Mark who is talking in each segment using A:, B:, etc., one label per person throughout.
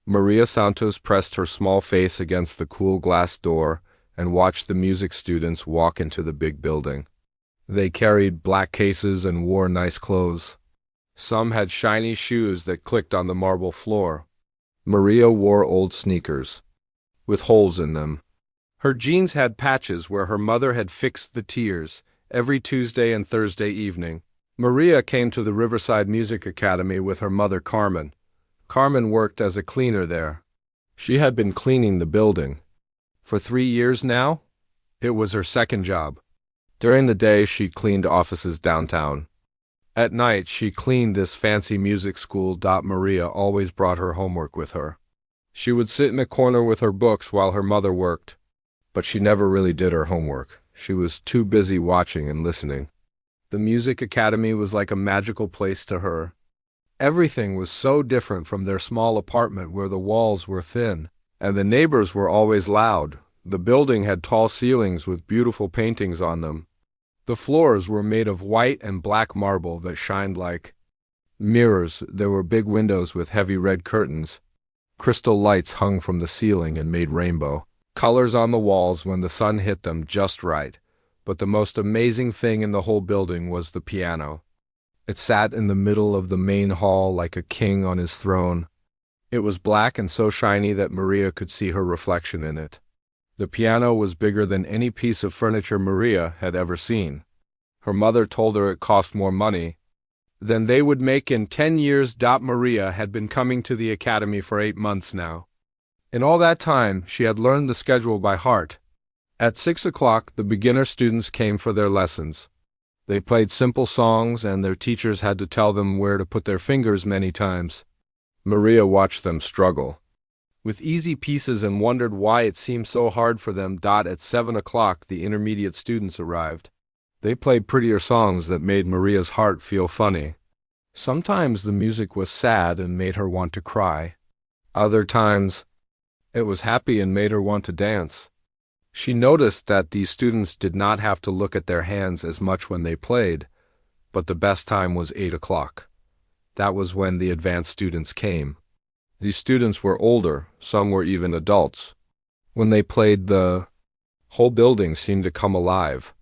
A: Maria Santos pressed her small face against the cool glass door and watched the music students walk into the big building. They carried black cases and wore nice clothes. Some had shiny shoes that clicked on the marble floor. Maria wore old sneakers, with holes in them. Her jeans had patches where her mother had fixed the tears. Every Tuesday and Thursday evening, Maria came to the Riverside Music Academy with her mother Carmen. Carmen worked as a cleaner there. She had been cleaning the building. For 3 years now, it was her second job. During the day, she cleaned offices downtown. At night, she cleaned this fancy music school. Maria always brought her homework with her. She would sit in a corner with her books while her mother worked, but she never really did her homework. She was too busy watching and listening. The music academy was like a magical place to her. Everything was so different from their small apartment where the walls were thin, and the neighbors were always loud. The building had tall ceilings with beautiful paintings on them. The floors were made of white and black marble that shined like mirrors. There were big windows with heavy red curtains. Crystal lights hung from the ceiling and made rainbow colors on the walls when the sun hit them just right. But the most amazing thing in the whole building was the piano. It sat in the middle of the main hall like a king on his throne. It was black and so shiny that Maria could see her reflection in it. The piano was bigger than any piece of furniture Maria had ever seen. Her mother told her it cost more money than they would make in 10 years. Maria had been coming to the academy for 8 months now. In all that time, she had learned the schedule by heart. At 6 o'clock, the beginner students came for their lessons. They played simple songs, and their teachers had to tell them where to put their fingers many times. Maria watched them struggle with easy pieces and wondered why it seemed so hard for them. At 7 o'clock, the intermediate students arrived. They played prettier songs that made Maria's heart feel funny. Sometimes the music was sad and made her want to cry. Other times, it was happy and made her want to dance. She noticed that these students did not have to look at their hands as much when they played, but the best time was 8 o'clock. That was when the advanced students came. These students were older, some were even adults. When they played, the whole building seemed to come alive.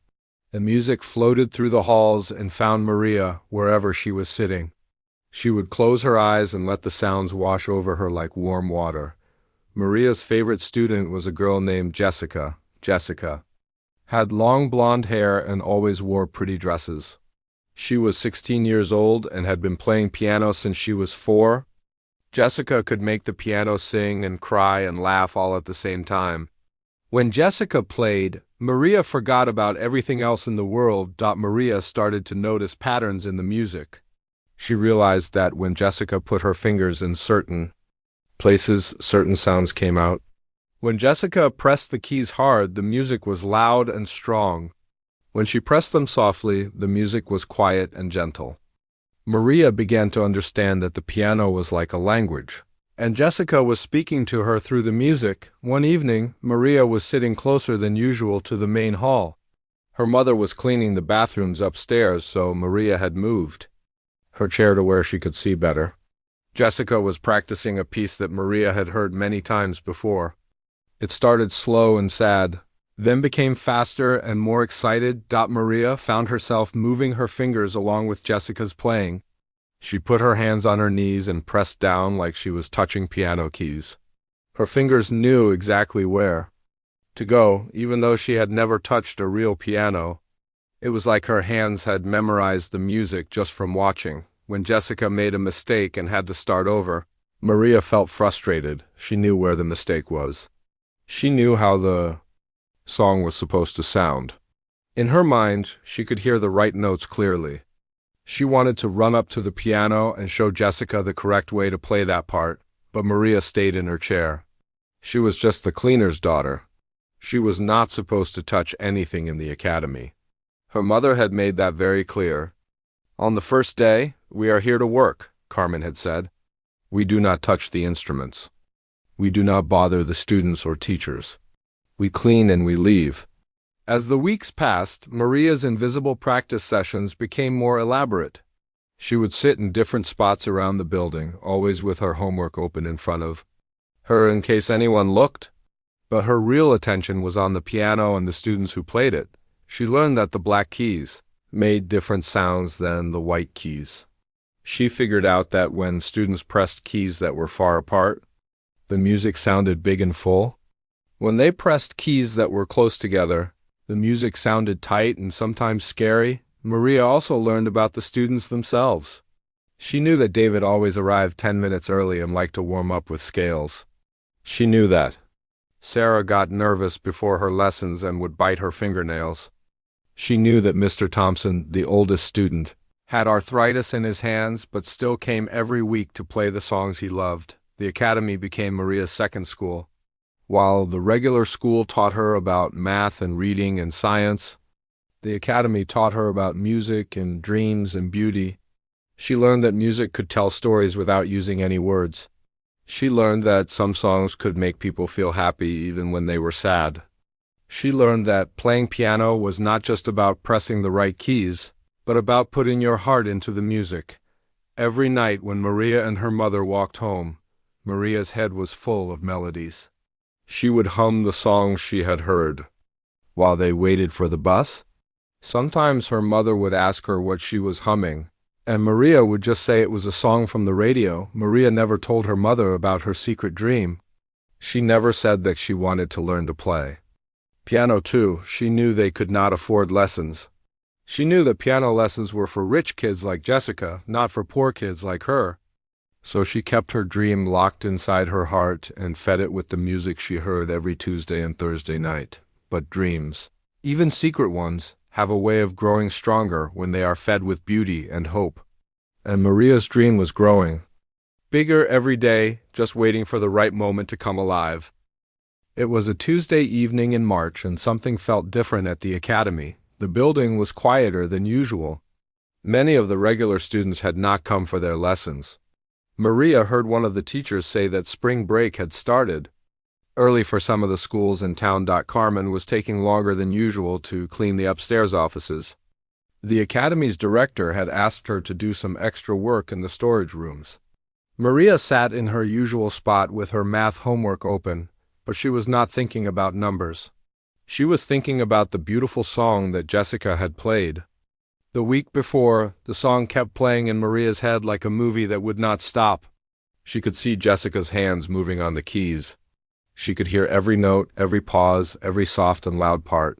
A: The music floated through the halls and found Maria wherever she was sitting. She would close her eyes and let the sounds wash over her like warm water. Maria's favorite student was a girl named Jessica. Jessica had long blonde hair and always wore pretty dresses. She was 16 years old and had been playing piano since she was 4. Jessica could make the piano sing and cry and laugh all at the same time. When Jessica played, Maria forgot about everything else in the world. Maria started to notice patterns in the music. She realized that when Jessica put her fingers in certain places, certain sounds came out. When Jessica pressed the keys hard, the music was loud and strong. When she pressed them softly, the music was quiet and gentle. Maria began to understand that the piano was like a language, and Jessica was speaking to her through the music. One evening, Maria was sitting closer than usual to the main hall. Her mother was cleaning the bathrooms upstairs, so Maria had moved her chair to where she could see better. Jessica was practicing a piece that Maria had heard many times before. It started slow and sad, then became faster and more excited. Maria found herself moving her fingers along with Jessica's playing. She put her hands on her knees and pressed down like she was touching piano keys. Her fingers knew exactly where to go, even though she had never touched a real piano. It was like her hands had memorized the music just from watching. When Jessica made a mistake and had to start over, Maria felt frustrated. She knew where the mistake was. She knew how the song was supposed to sound. In her mind, she could hear the right notes clearly. She wanted to run up to the piano and show Jessica the correct way to play that part, but Maria stayed in her chair. She was just the cleaner's daughter. She was not supposed to touch anything in the academy. Her mother had made that very clear. On the first day, "We are here to work," Carmen had said. "We do not touch the instruments. We do not bother the students or teachers. We clean and we leave." As the weeks passed, Maria's invisible practice sessions became more elaborate. She would sit in different spots around the building, always with her homework open in front of her in case anyone looked. But her real attention was on the piano and the students who played it. She learned that the black keys made different sounds than the white keys. She figured out that when students pressed keys that were far apart, the music sounded big and full. When they pressed keys that were close together, the music sounded tight and sometimes scary. Maria also learned about the students themselves. She knew that David always arrived 10 minutes early and liked to warm up with scales. She knew that Sarah got nervous before her lessons and would bite her fingernails. She knew that Mr. Thompson, the oldest student, had arthritis in his hands but still came every week to play the songs he loved. The academy became Maria's second school. While the regular school taught her about math and reading and science, the academy taught her about music and dreams and beauty. She learned that music could tell stories without using any words. She learned that some songs could make people feel happy even when they were sad. She learned that playing piano was not just about pressing the right keys, but about putting your heart into the music. Every night when Maria and her mother walked home, Maria's head was full of melodies. She would hum the songs she had heard while they waited for the bus. Sometimes her mother would ask her what she was humming, and Maria would just say it was a song from the radio. Maria never told her mother about her secret dream. She never said that she wanted to learn to play piano too. She knew they could not afford lessons. She knew that piano lessons were for rich kids like Jessica, not for poor kids like her. So she kept her dream locked inside her heart and fed it with the music she heard every Tuesday and Thursday night. But dreams, even secret ones, have a way of growing stronger when they are fed with beauty and hope. And Maria's dream was growing, bigger every day, just waiting for the right moment to come alive. It was a Tuesday evening in March, and something felt different at the academy. The building was quieter than usual. Many of the regular students had not come for their lessons. Maria heard one of the teachers say that spring break had started early for some of the schools in town. Carmen was taking longer than usual to clean the upstairs offices. The academy's director had asked her to do some extra work in the storage rooms. Maria sat in her usual spot with her math homework open, but she was not thinking about numbers. She was thinking about the beautiful song that Jessica had played. The week before, the song kept playing in Maria's head like a movie that would not stop. She could see Jessica's hands moving on the keys. She could hear every note, every pause, every soft and loud part.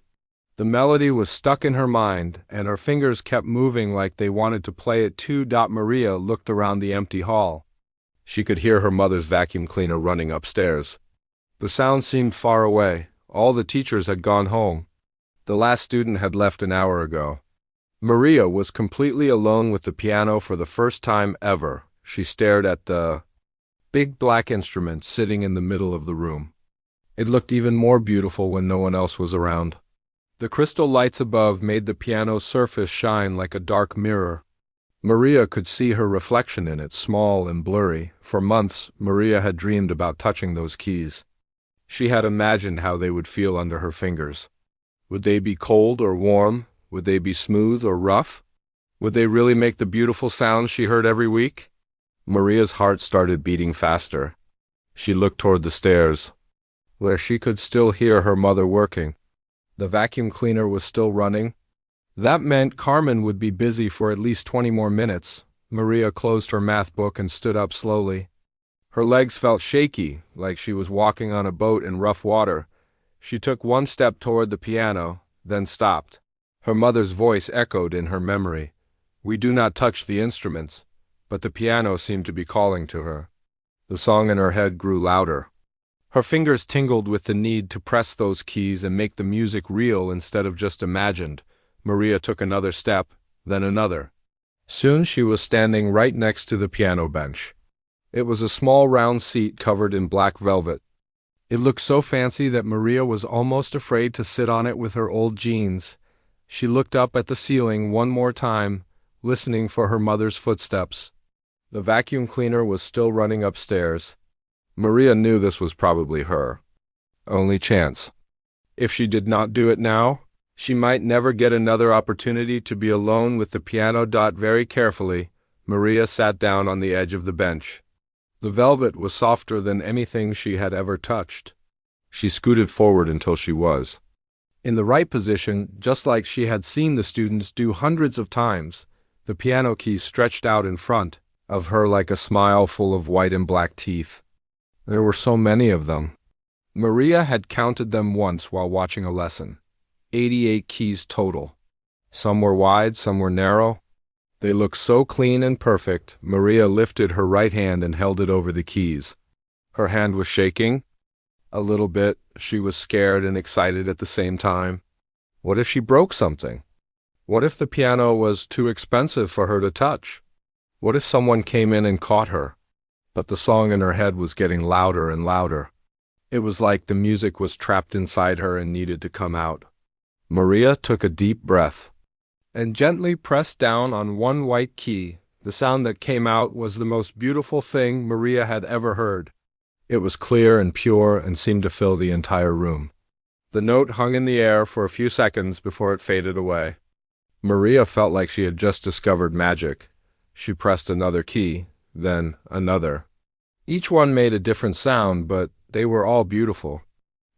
A: The melody was stuck in her mind, and her fingers kept moving like they wanted to play it too. Maria looked around the empty hall. She could hear her mother's vacuum cleaner running upstairs. The sound seemed far away. All the teachers had gone home. The last student had left an hour ago. Maria was completely alone with the piano for the first time ever. She stared at the big black instrument sitting in the middle of the room. It looked even more beautiful when no one else was around. The crystal lights above made the piano's surface shine like a dark mirror. Maria could see her reflection in it, small and blurry. For months, Maria had dreamed about touching those keys. She had imagined how they would feel under her fingers. Would they be cold or warm? Would they be smooth or rough? Would they really make the beautiful sounds she heard every week? Maria's heart started beating faster. She looked toward the stairs, where she could still hear her mother working. The vacuum cleaner was still running. That meant Carmen would be busy for at least 20 more minutes. Maria closed her math book and stood up slowly. Her legs felt shaky, like she was walking on a boat in rough water. She took one step toward the piano, then stopped. Her mother's voice echoed in her memory. We do not touch the instruments, but the piano seemed to be calling to her. The song in her head grew louder. Her fingers tingled with the need to press those keys and make the music real instead of just imagined. Maria took another step, then another. Soon she was standing right next to the piano bench. It was a small round seat covered in black velvet. It looked so fancy that Maria was almost afraid to sit on it with her old jeans. She looked up at the ceiling one more time, listening for her mother's footsteps. The vacuum cleaner was still running upstairs. Maria knew this was probably her only chance. If she did not do it now, she might never get another opportunity to be alone with the piano. Very carefully, Maria sat down on the edge of the bench. The velvet was softer than anything she had ever touched. She scooted forward until she was in the right position, just like she had seen the students do hundreds of times. The piano keys stretched out in front of her like a smile full of white and black teeth. There were so many of them. Maria had counted them once while watching a lesson. 88 keys total. Some were wide, some were narrow. They looked so clean and perfect. Maria lifted her right hand and held it over the keys. Her hand was shaking a little bit. She was scared and excited at the same time. What if she broke something? What if the piano was too expensive for her to touch? What if someone came in and caught her? But the song in her head was getting louder and louder. It was like the music was trapped inside her and needed to come out. Maria took a deep breath and gently pressed down on one white key. The sound that came out was the most beautiful thing Maria had ever heard. It was clear and pure and seemed to fill the entire room. The note hung in the air for a few seconds before it faded away. Maria felt like she had just discovered magic. She pressed another key, then another. Each one made a different sound, but they were all beautiful.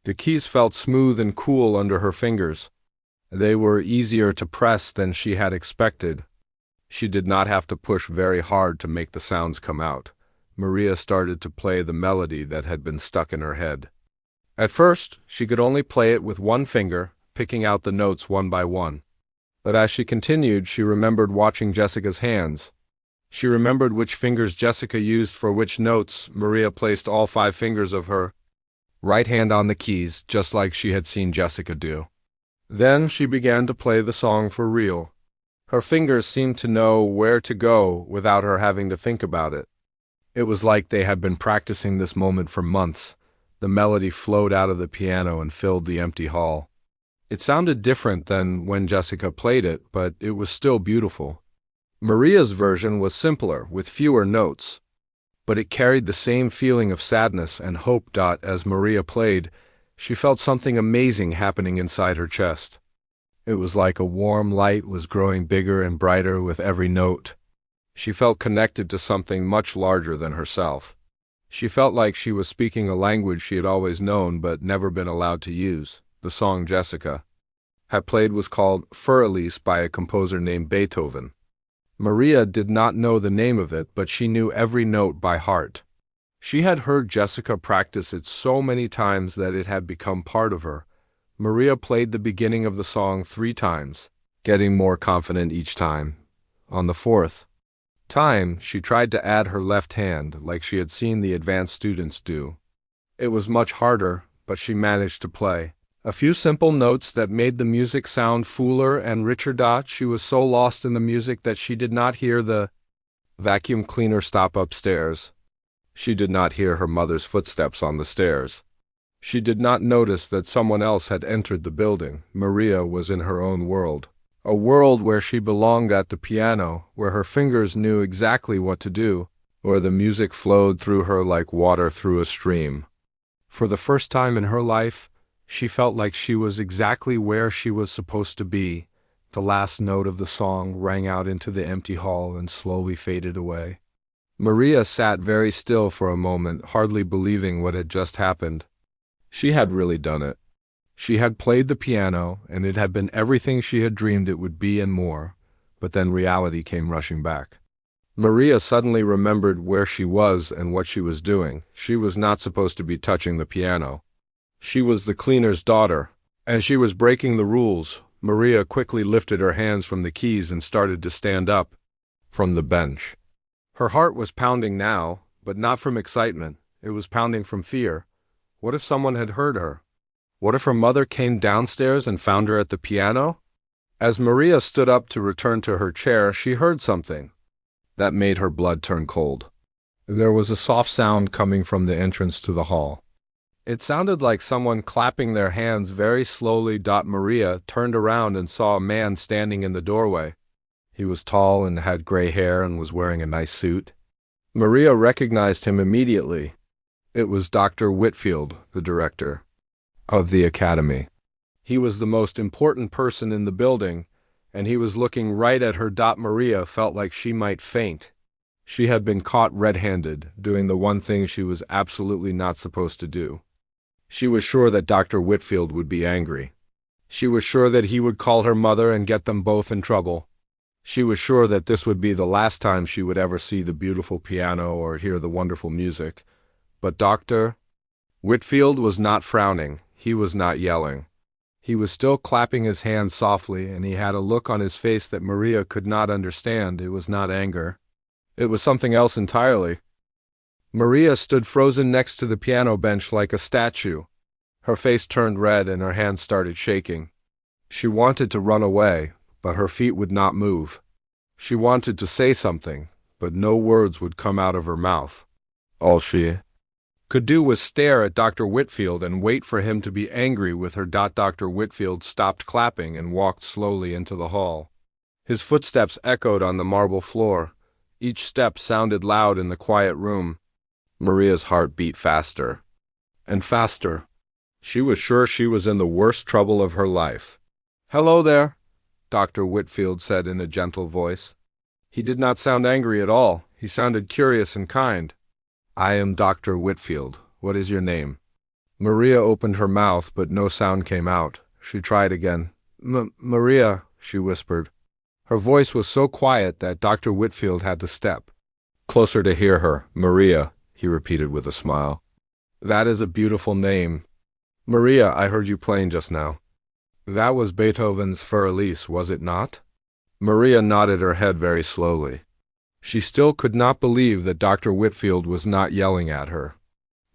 A: The keys felt smooth and cool under her fingers. They were easier to press than she had expected. She did not have to push very hard to make the sounds come out. Maria started to play the melody that had been stuck in her head. At first, she could only play it with one finger, picking out the notes one by one. But as she continued, she remembered watching Jessica's hands. She remembered which fingers Jessica used for which notes. Maria placed all 5 fingers of her right hand on the keys, just like she had seen Jessica do. Then she began to play the song for real. Her fingers seemed to know where to go without her having to think about it. It was like they had been practicing this moment for months. The melody flowed out of the piano and filled the empty hall. It sounded different than when Jessica played it, but it was still beautiful. Maria's version was simpler, with fewer notes, but it carried the same feeling of sadness and hope. As Maria played, she felt something amazing happening inside her chest. It was like a warm light was growing bigger and brighter with every note. She felt connected to something much larger than herself. She felt like she was speaking a language she had always known but never been allowed to use. The song Jessica had played was called Für Elise by a composer named Beethoven. Maria did not know the name of it, but she knew every note by heart. She had heard Jessica practice it so many times that it had become part of her. Maria played the beginning of the song 3 times, getting more confident each time. On the 4th time, she tried to add her left hand, like she had seen the advanced students do. It was much harder, but she managed to play a few simple notes that made the music sound fuller and richer. She was so lost in the music that she did not hear the vacuum cleaner stop upstairs. She did not hear her mother's footsteps on the stairs. She did not notice that someone else had entered the building. Maria was in her own world. A world where she belonged at the piano, where her fingers knew exactly what to do, where the music flowed through her like water through a stream. For the first time in her life, she felt like she was exactly where she was supposed to be. The last note of the song rang out into the empty hall and slowly faded away. Maria sat very still for a moment, hardly believing what had just happened. She had really done it. She had played the piano, and it had been everything she had dreamed it would be and more, but then reality came rushing back. Maria suddenly remembered where she was and what she was doing. She was not supposed to be touching the piano. She was the cleaner's daughter, and she was breaking the rules. Maria quickly lifted her hands from the keys and started to stand up from the bench. Her heart was pounding now, but not from excitement. It was pounding from fear. What if someone had heard her? What if her mother came downstairs and found her at the piano? As Maria stood up to return to her chair, she heard something that made her blood turn cold. There was a soft sound coming from the entrance to the hall. It sounded like someone clapping their hands very slowly. Maria turned around and saw a man standing in the doorway. He was tall and had gray hair and was wearing a nice suit. Maria recognized him immediately. It was Dr. Whitfield, the director of the academy. He was the most important person in the building, and he was looking right at her. Maria felt like she might faint. She had been caught red-handed, doing the one thing she was absolutely not supposed to do. She was sure that Dr. Whitfield would be angry. She was sure that he would call her mother and get them both in trouble. She was sure that this would be the last time she would ever see the beautiful piano or hear the wonderful music. But Dr. Whitfield was not frowning. He was not yelling. He was still clapping his hands softly, and he had a look on his face that Maria could not understand. It was not anger. It was something else entirely. Maria stood frozen next to the piano bench like a statue. Her face turned red and her hands started shaking. She wanted to run away, but her feet would not move. She wanted to say something, but no words would come out of her mouth. All she could do was stare at Dr. Whitfield and wait for him to be angry with her. Dr. Whitfield stopped clapping and walked slowly into the hall. His footsteps echoed on the marble floor. Each step sounded loud in the quiet room. Maria's heart beat faster and faster. She was sure she was in the worst trouble of her life. "Hello there," Dr. Whitfield said in a gentle voice. He did not sound angry at all. He sounded curious and kind. "I am Dr. Whitfield. What is your name?" Maria opened her mouth, but no sound came out. She tried again. Maria, she whispered. Her voice was so quiet that Dr. Whitfield had to step closer to hear her. "Maria," he repeated with a smile. "That is a beautiful name. Maria, I heard you playing just now. That was Beethoven's Für Elise, was it not?" Maria nodded her head very slowly. She still could not believe that Dr. Whitfield was not yelling at her.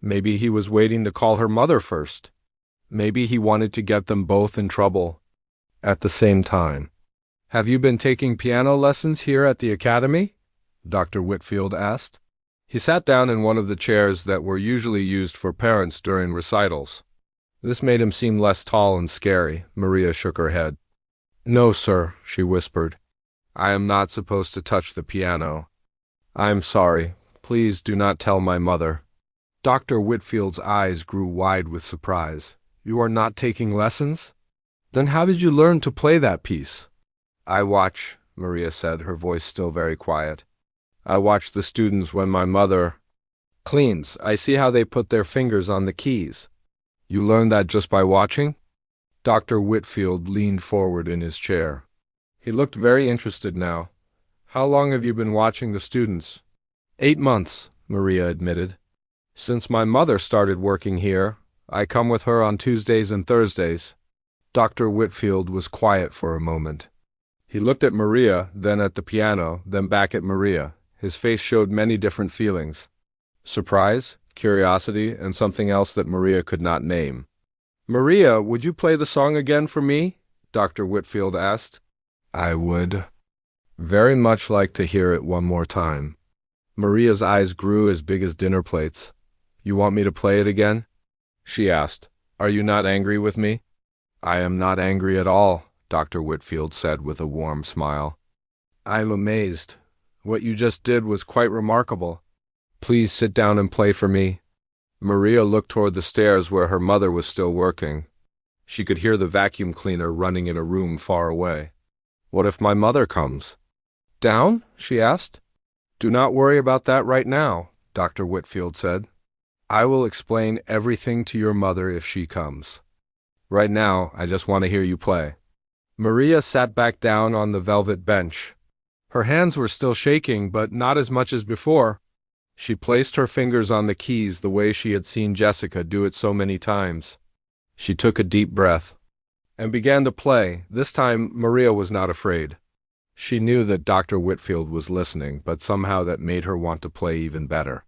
A: Maybe he was waiting to call her mother first. Maybe he wanted to get them both in trouble at the same time. "Have you been taking piano lessons here at the academy?" Dr. Whitfield asked. He sat down in one of the chairs that were usually used for parents during recitals. This made him seem less tall and scary. Maria shook her head. "No, sir," she whispered. "I am not supposed to touch the piano. I am sorry. Please do not tell my mother." Dr. Whitfield's eyes grew wide with surprise. "You are not taking lessons? Then how did you learn to play that piece?" "I watch," Maria said, her voice still very quiet. "I watch the students when my mother cleans. I see how they put their fingers on the keys." "You learned that just by watching?" Dr. Whitfield leaned forward in his chair. He looked very interested now. "How long have you been watching the students?" 8 months, Maria admitted. "Since my mother started working here. I come with her on Tuesdays and Thursdays." Dr. Whitfield was quiet for a moment. He looked at Maria, then at the piano, then back at Maria. His face showed many different feelings. Surprise, curiosity, and something else that Maria could not name. "Maria, would you play the song again for me?" Dr. Whitfield asked. "I would very much like to hear it one more time." Maria's eyes grew as big as dinner plates. "You want me to play it again?" she asked. "Are you not angry with me?" "I am not angry at all," Dr. Whitfield said with a warm smile. "I am amazed. What you just did was quite remarkable. Please sit down and play for me." Maria looked toward the stairs where her mother was still working. She could hear the vacuum cleaner running in a room far away. "What if my mother comes?" "Down?" she asked. "Do not worry about that right now," Dr. Whitfield said. "I will explain everything to your mother if she comes. Right now, I just want to hear you play." Maria sat back down on the velvet bench. Her hands were still shaking, but not as much as before. She placed her fingers on the keys the way she had seen Jessica do it so many times. She took a deep breath and began to play. This time, Maria was not afraid. She knew that Dr. Whitfield was listening, but somehow that made her want to play even better.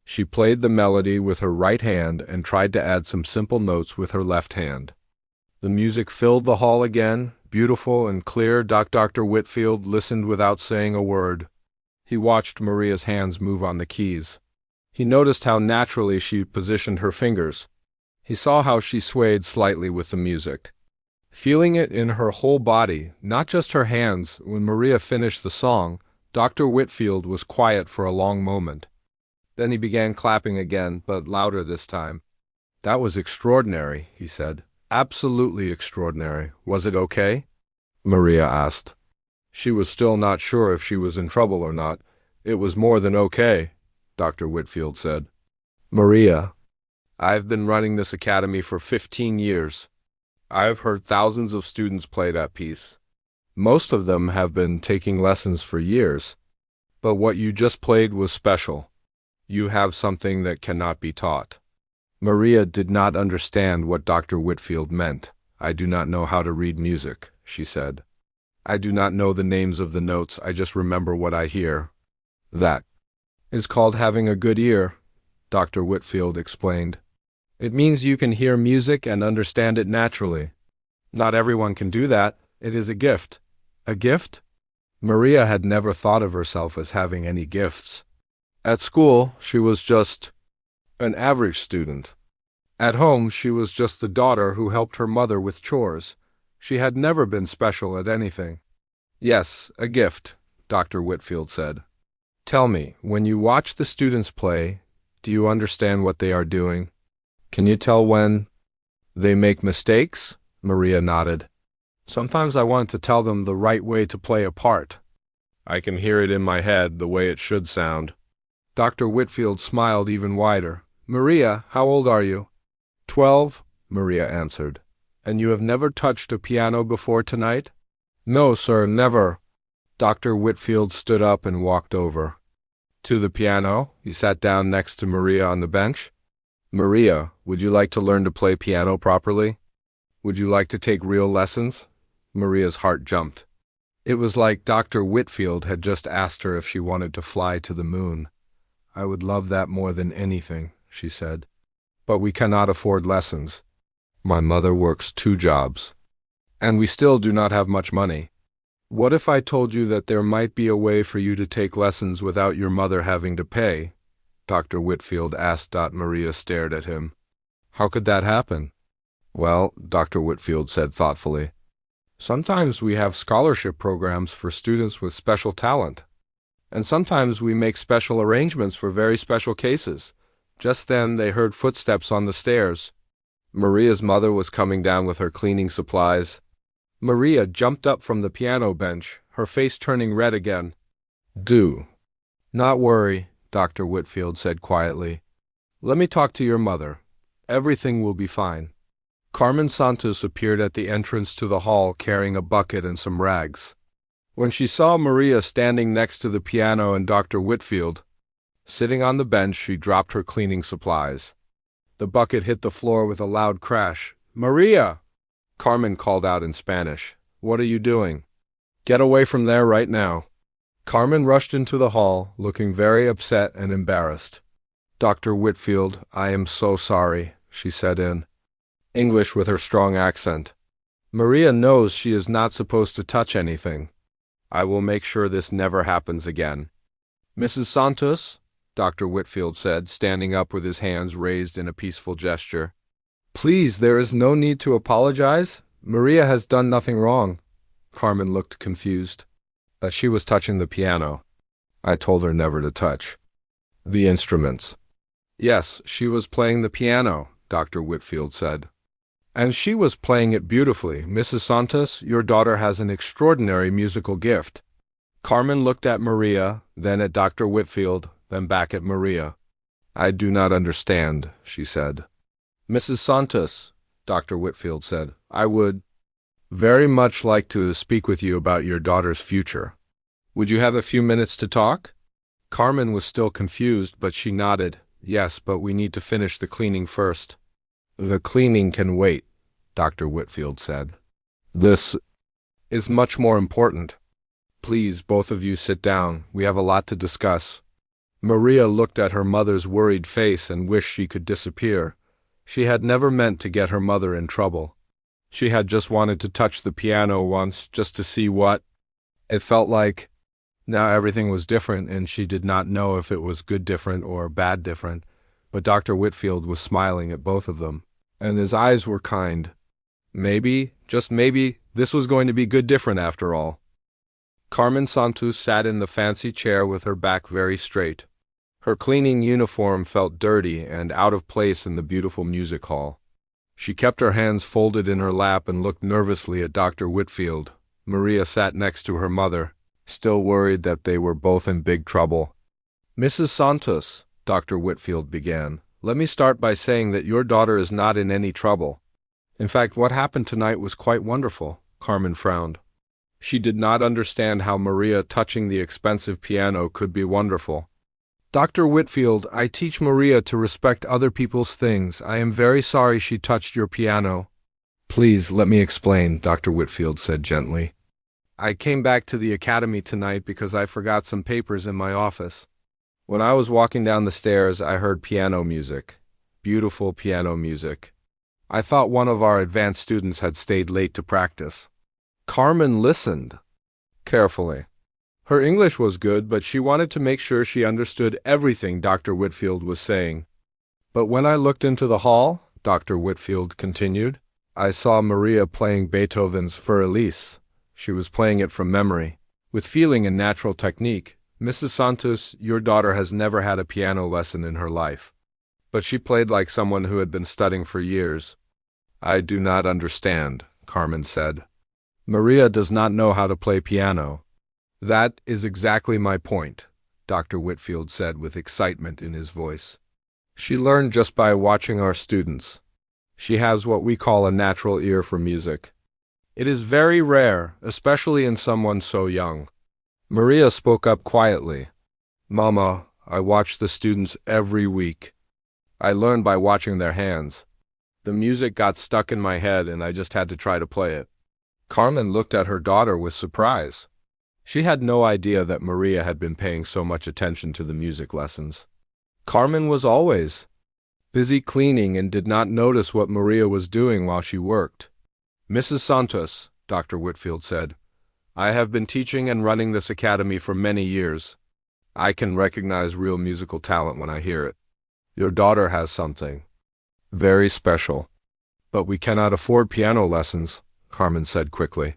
A: She played the melody with her right hand and tried to add some simple notes with her left hand. The music filled the hall again, beautiful and clear. Dr. Whitfield listened without saying a word. He watched Maria's hands move on the keys. He noticed how naturally she positioned her fingers. He saw how she swayed slightly with the music. Feeling it in her whole body, not just her hands, when Maria finished the song, Dr. Whitfield was quiet for a long moment. Then he began clapping again, but louder this time. "That was extraordinary," he said. "Absolutely extraordinary. Was it okay?" Maria asked. She was still not sure if she was in trouble or not. It was more than okay, Dr. Whitfield said. Maria, I've been running this academy for 15 years. I've heard thousands of students play that piece. Most of them have been taking lessons for years. But what you just played was special. You have something that cannot be taught. Maria did not understand what Dr. Whitfield meant. I do not know how to read music, she said. I do not know the names of the notes, I just remember what I hear. That is called having a good ear, Dr. Whitfield explained. It means you can hear music and understand it naturally. Not everyone can do that. It is a gift. A gift? Maria had never thought of herself as having any gifts. At school, she was just an average student. At home, she was just the daughter who helped her mother with chores. She had never been special at anything. Yes, a gift, Dr. Whitfield said. Tell me, when you watch the students play, do you understand what they are doing? Can you tell when they make mistakes? Maria nodded. Sometimes I want to tell them the right way to play a part. I can hear it in my head the way it should sound. Dr. Whitfield smiled even wider. Maria, how old are you? 12, Maria answered. And you have never touched a piano before tonight? No, sir, never. Dr. Whitfield stood up and walked over to the piano. He sat down next to Maria on the bench. Maria, would you like to learn to play piano properly? Would you like to take real lessons? Maria's heart jumped. It was like Dr. Whitfield had just asked her if she wanted to fly to the moon. I would love that more than anything, she said. But we cannot afford lessons. My mother works 2 jobs. And we still do not have much money. What if I told you that there might be a way for you to take lessons without your mother having to pay? Dr. Whitfield asked. Maria stared at him. How could that happen? Well, Dr. Whitfield said thoughtfully, sometimes we have scholarship programs for students with special talent. And sometimes we make special arrangements for very special cases. Just then they heard footsteps on the stairs. Maria's mother was coming down with her cleaning supplies. Maria jumped up from the piano bench, her face turning red again. Do not worry, Dr. Whitfield said quietly. Let me talk to your mother. Everything will be fine. Carmen Santos appeared at the entrance to the hall carrying a bucket and some rags. When she saw Maria standing next to the piano and Dr. Whitfield sitting on the bench, she dropped her cleaning supplies. The bucket hit the floor with a loud crash. Maria! Carmen called out in Spanish. What are you doing? Get away from there right now. Carmen rushed into the hall, looking very upset and embarrassed. Dr. Whitfield, I am so sorry, she said in English with her strong accent. Maria knows she is not supposed to touch anything. I will make sure this never happens again. Mrs. Santos, Dr. Whitfield said, standing up with his hands raised in a peaceful gesture. Please, there is no need to apologize. Maria has done nothing wrong. Carmen looked confused. She was touching the piano. I told her never to touch the instruments. Yes, she was playing the piano, Dr. Whitfield said. And she was playing it beautifully. Mrs. Santos, your daughter has an extraordinary musical gift. Carmen looked at Maria, then at Dr. Whitfield, then back at Maria. I do not understand, she said. Mrs. Santos, Dr. Whitfield said, I would very much like to speak with you about your daughter's future. Would you have a few minutes to talk? Carmen was still confused, but she nodded. Yes, but we need to finish the cleaning first. The cleaning can wait, Dr. Whitfield said. This is much more important. Please, both of you sit down. We have a lot to discuss. Maria looked at her mother's worried face and wished she could disappear. She had never meant to get her mother in trouble. She had just wanted to touch the piano once, just to see what it felt like. Now everything was different, and she did not know if it was good different or bad different. But Dr. Whitfield was smiling at both of them, and his eyes were kind. Maybe, just maybe, this was going to be good different after all. Carmen Santos sat in the fancy chair with her back very straight. Her cleaning uniform felt dirty and out of place in the beautiful music hall. She kept her hands folded in her lap and looked nervously at Dr. Whitfield. Maria sat next to her mother, still worried that they were both in big trouble. Mrs. Santos, Dr. Whitfield began, let me start by saying that your daughter is not in any trouble. In fact, what happened tonight was quite wonderful. Carmen frowned. She did not understand how Maria touching the expensive piano could be wonderful. Dr. Whitfield, I teach Maria to respect other people's things. I am very sorry she touched your piano. Please, let me explain, Dr. Whitfield said gently. I came back to the academy tonight because I forgot some papers in my office. When I was walking down the stairs, I heard piano music. Beautiful piano music. I thought one of our advanced students had stayed late to practice. Carmen listened carefully. Her English was good, but she wanted to make sure she understood everything Dr. Whitfield was saying. But when I looked into the hall, Dr. Whitfield continued, I saw Maria playing Beethoven's Für Elise. She was playing it from memory, with feeling and natural technique. Mrs. Santos, your daughter has never had a piano lesson in her life. But she played like someone who had been studying for years. I do not understand, Carmen said. Maria does not know how to play piano. That is exactly my point, Dr. Whitfield said with excitement in his voice. She learned just by watching our students. She has what we call a natural ear for music. It is very rare, especially in someone so young. Maria spoke up quietly. Mama, I watch the students every week. I learn by watching their hands. The music got stuck in my head and I just had to try to play it. Carmen looked at her daughter with surprise. She had no idea that Maria had been paying so much attention to the music lessons. Carmen was always busy cleaning and did not notice what Maria was doing while she worked. Mrs. Santos, Dr. Whitfield said, I have been teaching and running this academy for many years. I can recognize real musical talent when I hear it. Your daughter has something very special. But we cannot afford piano lessons, Carmen said quickly.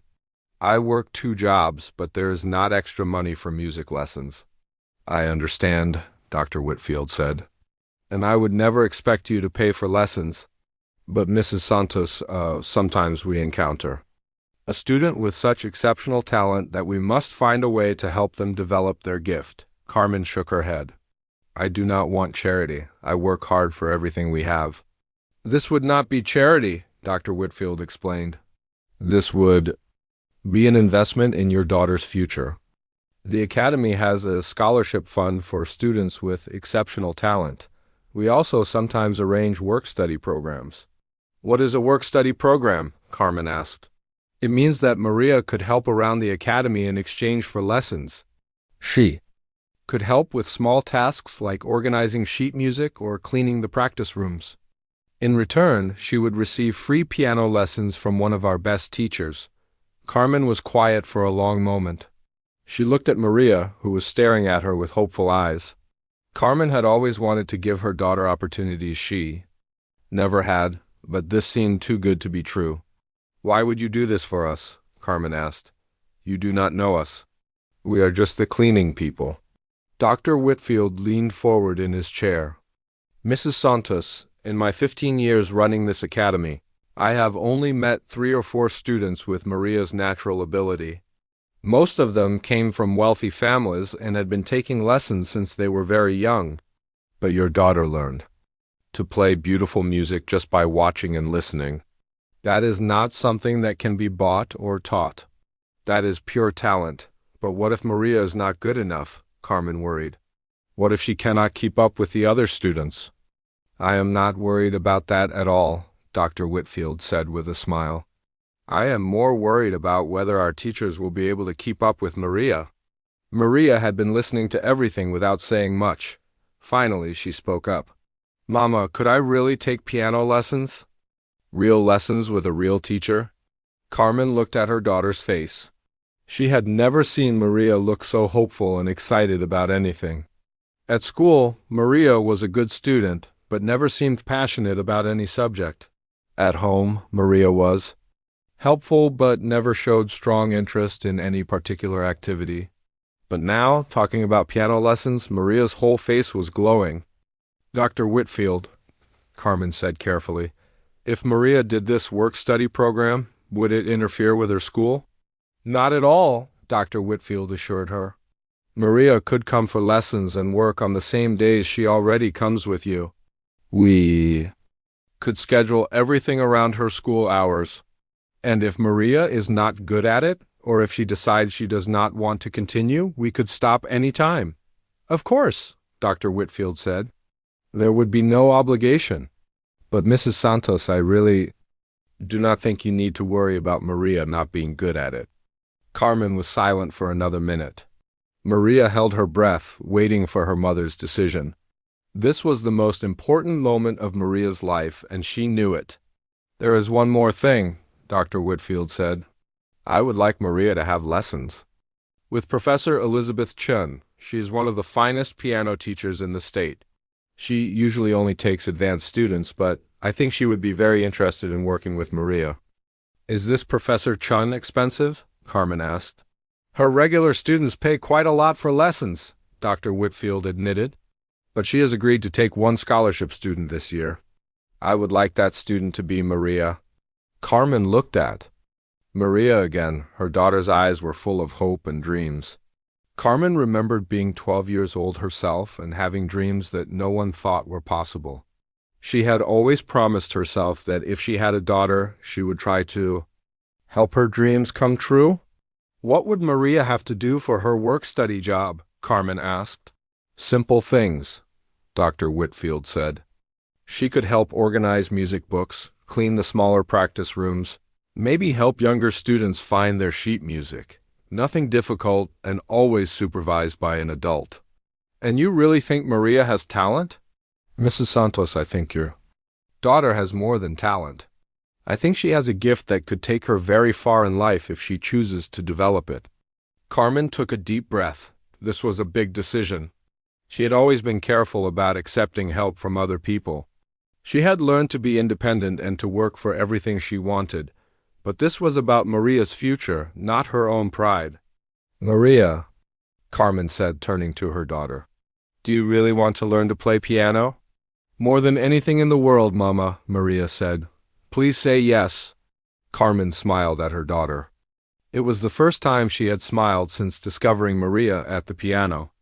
A: I work 2 jobs, but there is not extra money for music lessons. I understand, Dr. Whitfield said. And I would never expect you to pay for lessons. But Mrs. Santos, sometimes we encounter a student with such exceptional talent that we must find a way to help them develop their gift. Carmen shook her head. I do not want charity. I work hard for everything we have. This would not be charity, Dr. Whitfield explained. This would be an investment in your daughter's future. The Academy has a scholarship fund for students with exceptional talent. We also sometimes arrange work-study programs. What is a work-study program? Carmen asked. It means that Maria could help around the Academy in exchange for lessons. She could help with small tasks like organizing sheet music or cleaning the practice rooms. In return, she would receive free piano lessons from one of our best teachers. Carmen was quiet for a long moment. She looked at Maria, who was staring at her with hopeful eyes. Carmen had always wanted to give her daughter opportunities she never had, but this seemed too good to be true. Why would you do this for us? Carmen asked. You do not know us. We are just the cleaning people. Dr. Whitfield leaned forward in his chair. Mrs. Santos, in my 15 years running this academy, I have only met 3 or 4 students with Maria's natural ability. Most of them came from wealthy families and had been taking lessons since they were very young. But your daughter learned to play beautiful music just by watching and listening. That is not something that can be bought or taught. That is pure talent. But what if Maria is not good enough? Carmen worried. What if she cannot keep up with the other students? I am not worried about that at all, Dr. Whitfield said with a smile. I am more worried about whether our teachers will be able to keep up with Maria. Maria had been listening to everything without saying much. Finally, she spoke up. Mama, could I really take piano lessons? Real lessons with a real teacher? Carmen looked at her daughter's face. She had never seen Maria look so hopeful and excited about anything. At school, Maria was a good student, but never seemed passionate about any subject. At home, Maria was helpful but never showed strong interest in any particular activity. But now, talking about piano lessons, Maria's whole face was glowing. Dr. Whitfield, Carmen said carefully, if Maria did this work-study program, would it interfere with her school? Not at all, Dr. Whitfield assured her. Maria could come for lessons and work on the same days she already comes with you. We could schedule everything around her school hours. And if Maria is not good at it, or if she decides she does not want to continue, we could stop any time. Of course, Dr. Whitfield said. There would be no obligation. But Mrs. Santos, I really do not think you need to worry about Maria not being good at it. Carmen was silent for another minute. Maria held her breath, waiting for her mother's decision. This was the most important moment of Maria's life, and she knew it. There is one more thing, Dr. Whitfield said. I would like Maria to have lessons with Professor Elizabeth Chun. She is one of the finest piano teachers in the state. She usually only takes advanced students, but I think she would be very interested in working with Maria. Is this Professor Chun expensive? Carmen asked. Her regular students pay quite a lot for lessons, Dr. Whitfield admitted. But she has agreed to take one scholarship student this year. I would like that student to be Maria. Carmen looked at Maria again. Her daughter's eyes were full of hope and dreams. Carmen remembered being 12 years old herself and having dreams that no one thought were possible. She had always promised herself that if she had a daughter, she would try to help her dreams come true. What would Maria have to do for her work-study job? Carmen asked. Simple things, Dr. Whitfield said. She could help organize music books, clean the smaller practice rooms, maybe help younger students find their sheet music. Nothing difficult and always supervised by an adult. And you really think Maria has talent? Mrs. Santos, I think your daughter has more than talent. I think she has a gift that could take her very far in life if she chooses to develop it. Carmen took a deep breath. This was a big decision. She had always been careful about accepting help from other people. She had learned to be independent and to work for everything she wanted. But this was about Maria's future, not her own pride. Maria, Carmen said, turning to her daughter, do you really want to learn to play piano? More than anything in the world, Mama, Maria said. Please say yes. Carmen smiled at her daughter. It was the first time she had smiled since discovering Maria at the piano.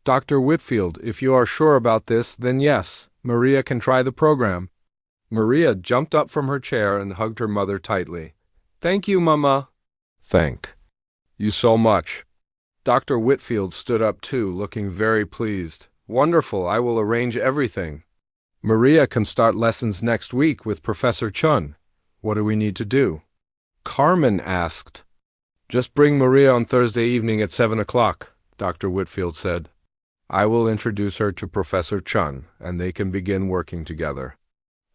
A: Dr. Whitfield, if you are sure about this, then yes, Maria can try the program. Maria jumped up from her chair and hugged her mother tightly. Thank you, Mama. Thank you so much. Dr. Whitfield stood up too, looking very pleased. Wonderful, I will arrange everything. Maria can start lessons next week with Professor Chun. What do we need to do? Carmen asked. Just bring Maria on Thursday evening at 7 o'clock, Dr. Whitfield said. I will introduce her to Professor Chun, and they can begin working together.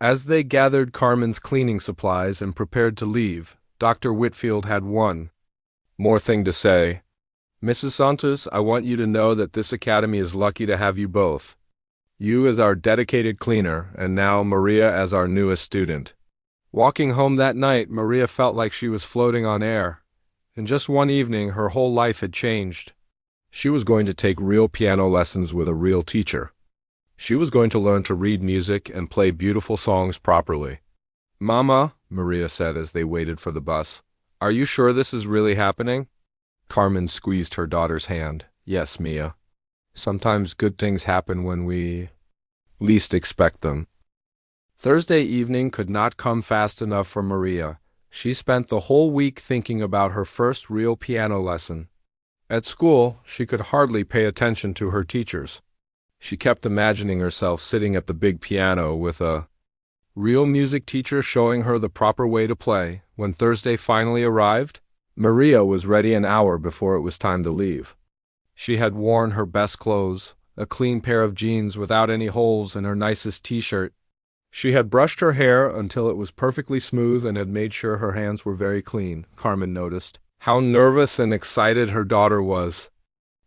A: As they gathered Carmen's cleaning supplies and prepared to leave, Dr. Whitfield had one more thing to say. Mrs. Santos, I want you to know that this academy is lucky to have you both. You as our dedicated cleaner, and now Maria as our newest student. Walking home that night, Maria felt like she was floating on air. In just one evening, her whole life had changed. She was going to take real piano lessons with a real teacher. She was going to learn to read music and play beautiful songs properly. Mama, Maria said as they waited for the bus, are you sure this is really happening? Carmen squeezed her daughter's hand. Yes, Mia. Sometimes good things happen when we least expect them. Thursday evening could not come fast enough for Maria. She spent the whole week thinking about her first real piano lesson. At school, she could hardly pay attention to her teachers. She kept imagining herself sitting at the big piano with a real music teacher showing her the proper way to play. When Thursday finally arrived, Maria was ready an hour before it was time to leave. She had worn her best clothes, a clean pair of jeans without any holes and her nicest t-shirt. She had brushed her hair until it was perfectly smooth and had made sure her hands were very clean. Carmen noticed how nervous and excited her daughter was.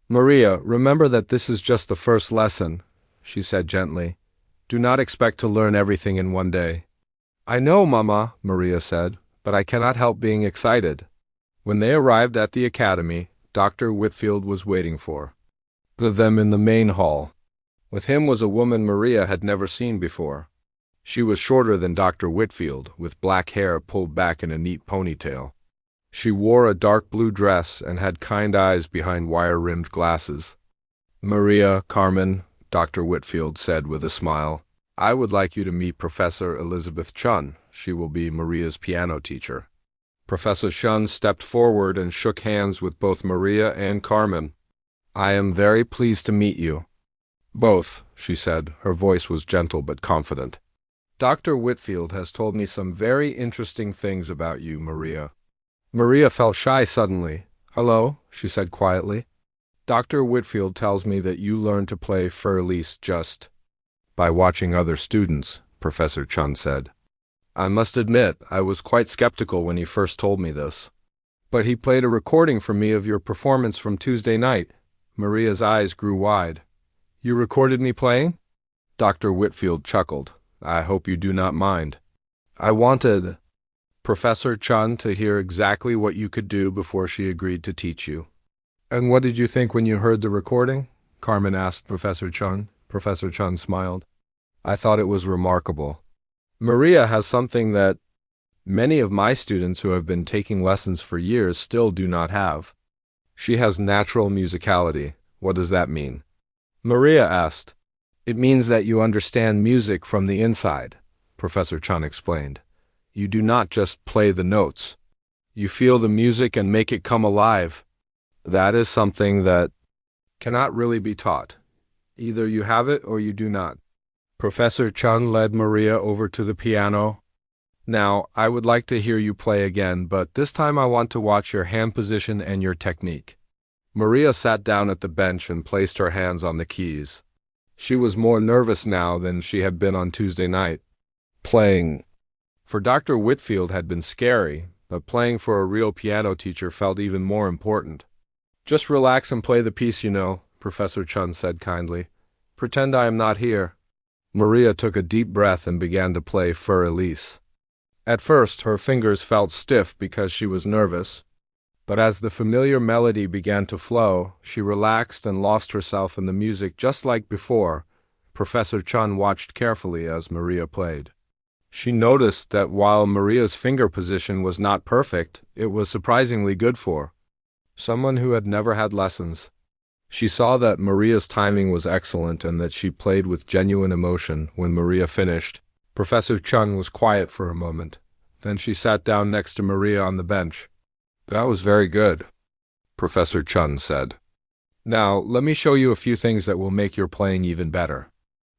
A: Maria, remember that this is just the first lesson, she said gently. Do not expect to learn everything in one day. I know, Mama, Maria said, but I cannot help being excited. When they arrived at the academy, Dr. Whitfield was waiting for them in the main hall. With him was a woman Maria had never seen before. She was shorter than Dr. Whitfield, with black hair pulled back in a neat ponytail. She wore a dark blue dress and had kind eyes behind wire-rimmed glasses. "Maria, Carmen," Dr. Whitfield said with a smile, "I would like you to meet Professor Elizabeth Chun. She will be Maria's piano teacher." Professor Chun stepped forward and shook hands with both Maria and Carmen. "I am very pleased to meet you both," she said. Her voice was gentle but confident. "Dr. Whitfield has told me some very interesting things about you, Maria." Maria felt shy suddenly. "Hello," she said quietly. "Dr. Whitfield tells me that you learned to play Fur-Elise just by watching other students," Professor Chun said. "I must admit, I was quite skeptical when he first told me this. But he played a recording for me of your performance from Tuesday night." Maria's eyes grew wide. "You recorded me playing?" Dr. Whitfield chuckled. "I hope you do not mind. I wanted Professor Chun to hear exactly what you could do before she agreed to teach you." "And what did you think when you heard the recording?" Carmen asked Professor Chun. Professor Chun smiled. "I thought it was remarkable. Maria has something that many of my students who have been taking lessons for years still do not have. She has natural musicality." "What does that mean?" Maria asked. "It means that you understand music from the inside," Professor Chun explained. "You do not just play the notes. You feel the music and make it come alive. That is something that cannot really be taught. Either you have it or you do not." Professor Chun led Maria over to the piano. "Now, I would like to hear you play again, but this time I want to watch your hand position and your technique." Maria sat down at the bench and placed her hands on the keys. She was more nervous now than she had been on Tuesday night. Playing for Dr. Whitfield had been scary, but playing for a real piano teacher felt even more important. "Just relax and play the piece, you know," Professor Chun said kindly. "Pretend I am not here." Maria took a deep breath and began to play Fur-Elise. At first, her fingers felt stiff because she was nervous, but as the familiar melody began to flow, she relaxed and lost herself in the music just like before. Professor Chun watched carefully as Maria played. She noticed that while Maria's finger position was not perfect, it was surprisingly good for someone who had never had lessons. She saw that Maria's timing was excellent and that she played with genuine emotion. When Maria finished, Professor Chun was quiet for a moment. Then she sat down next to Maria on the bench. "That was very good," Professor Chun said. "Now, let me show you a few things that will make your playing even better."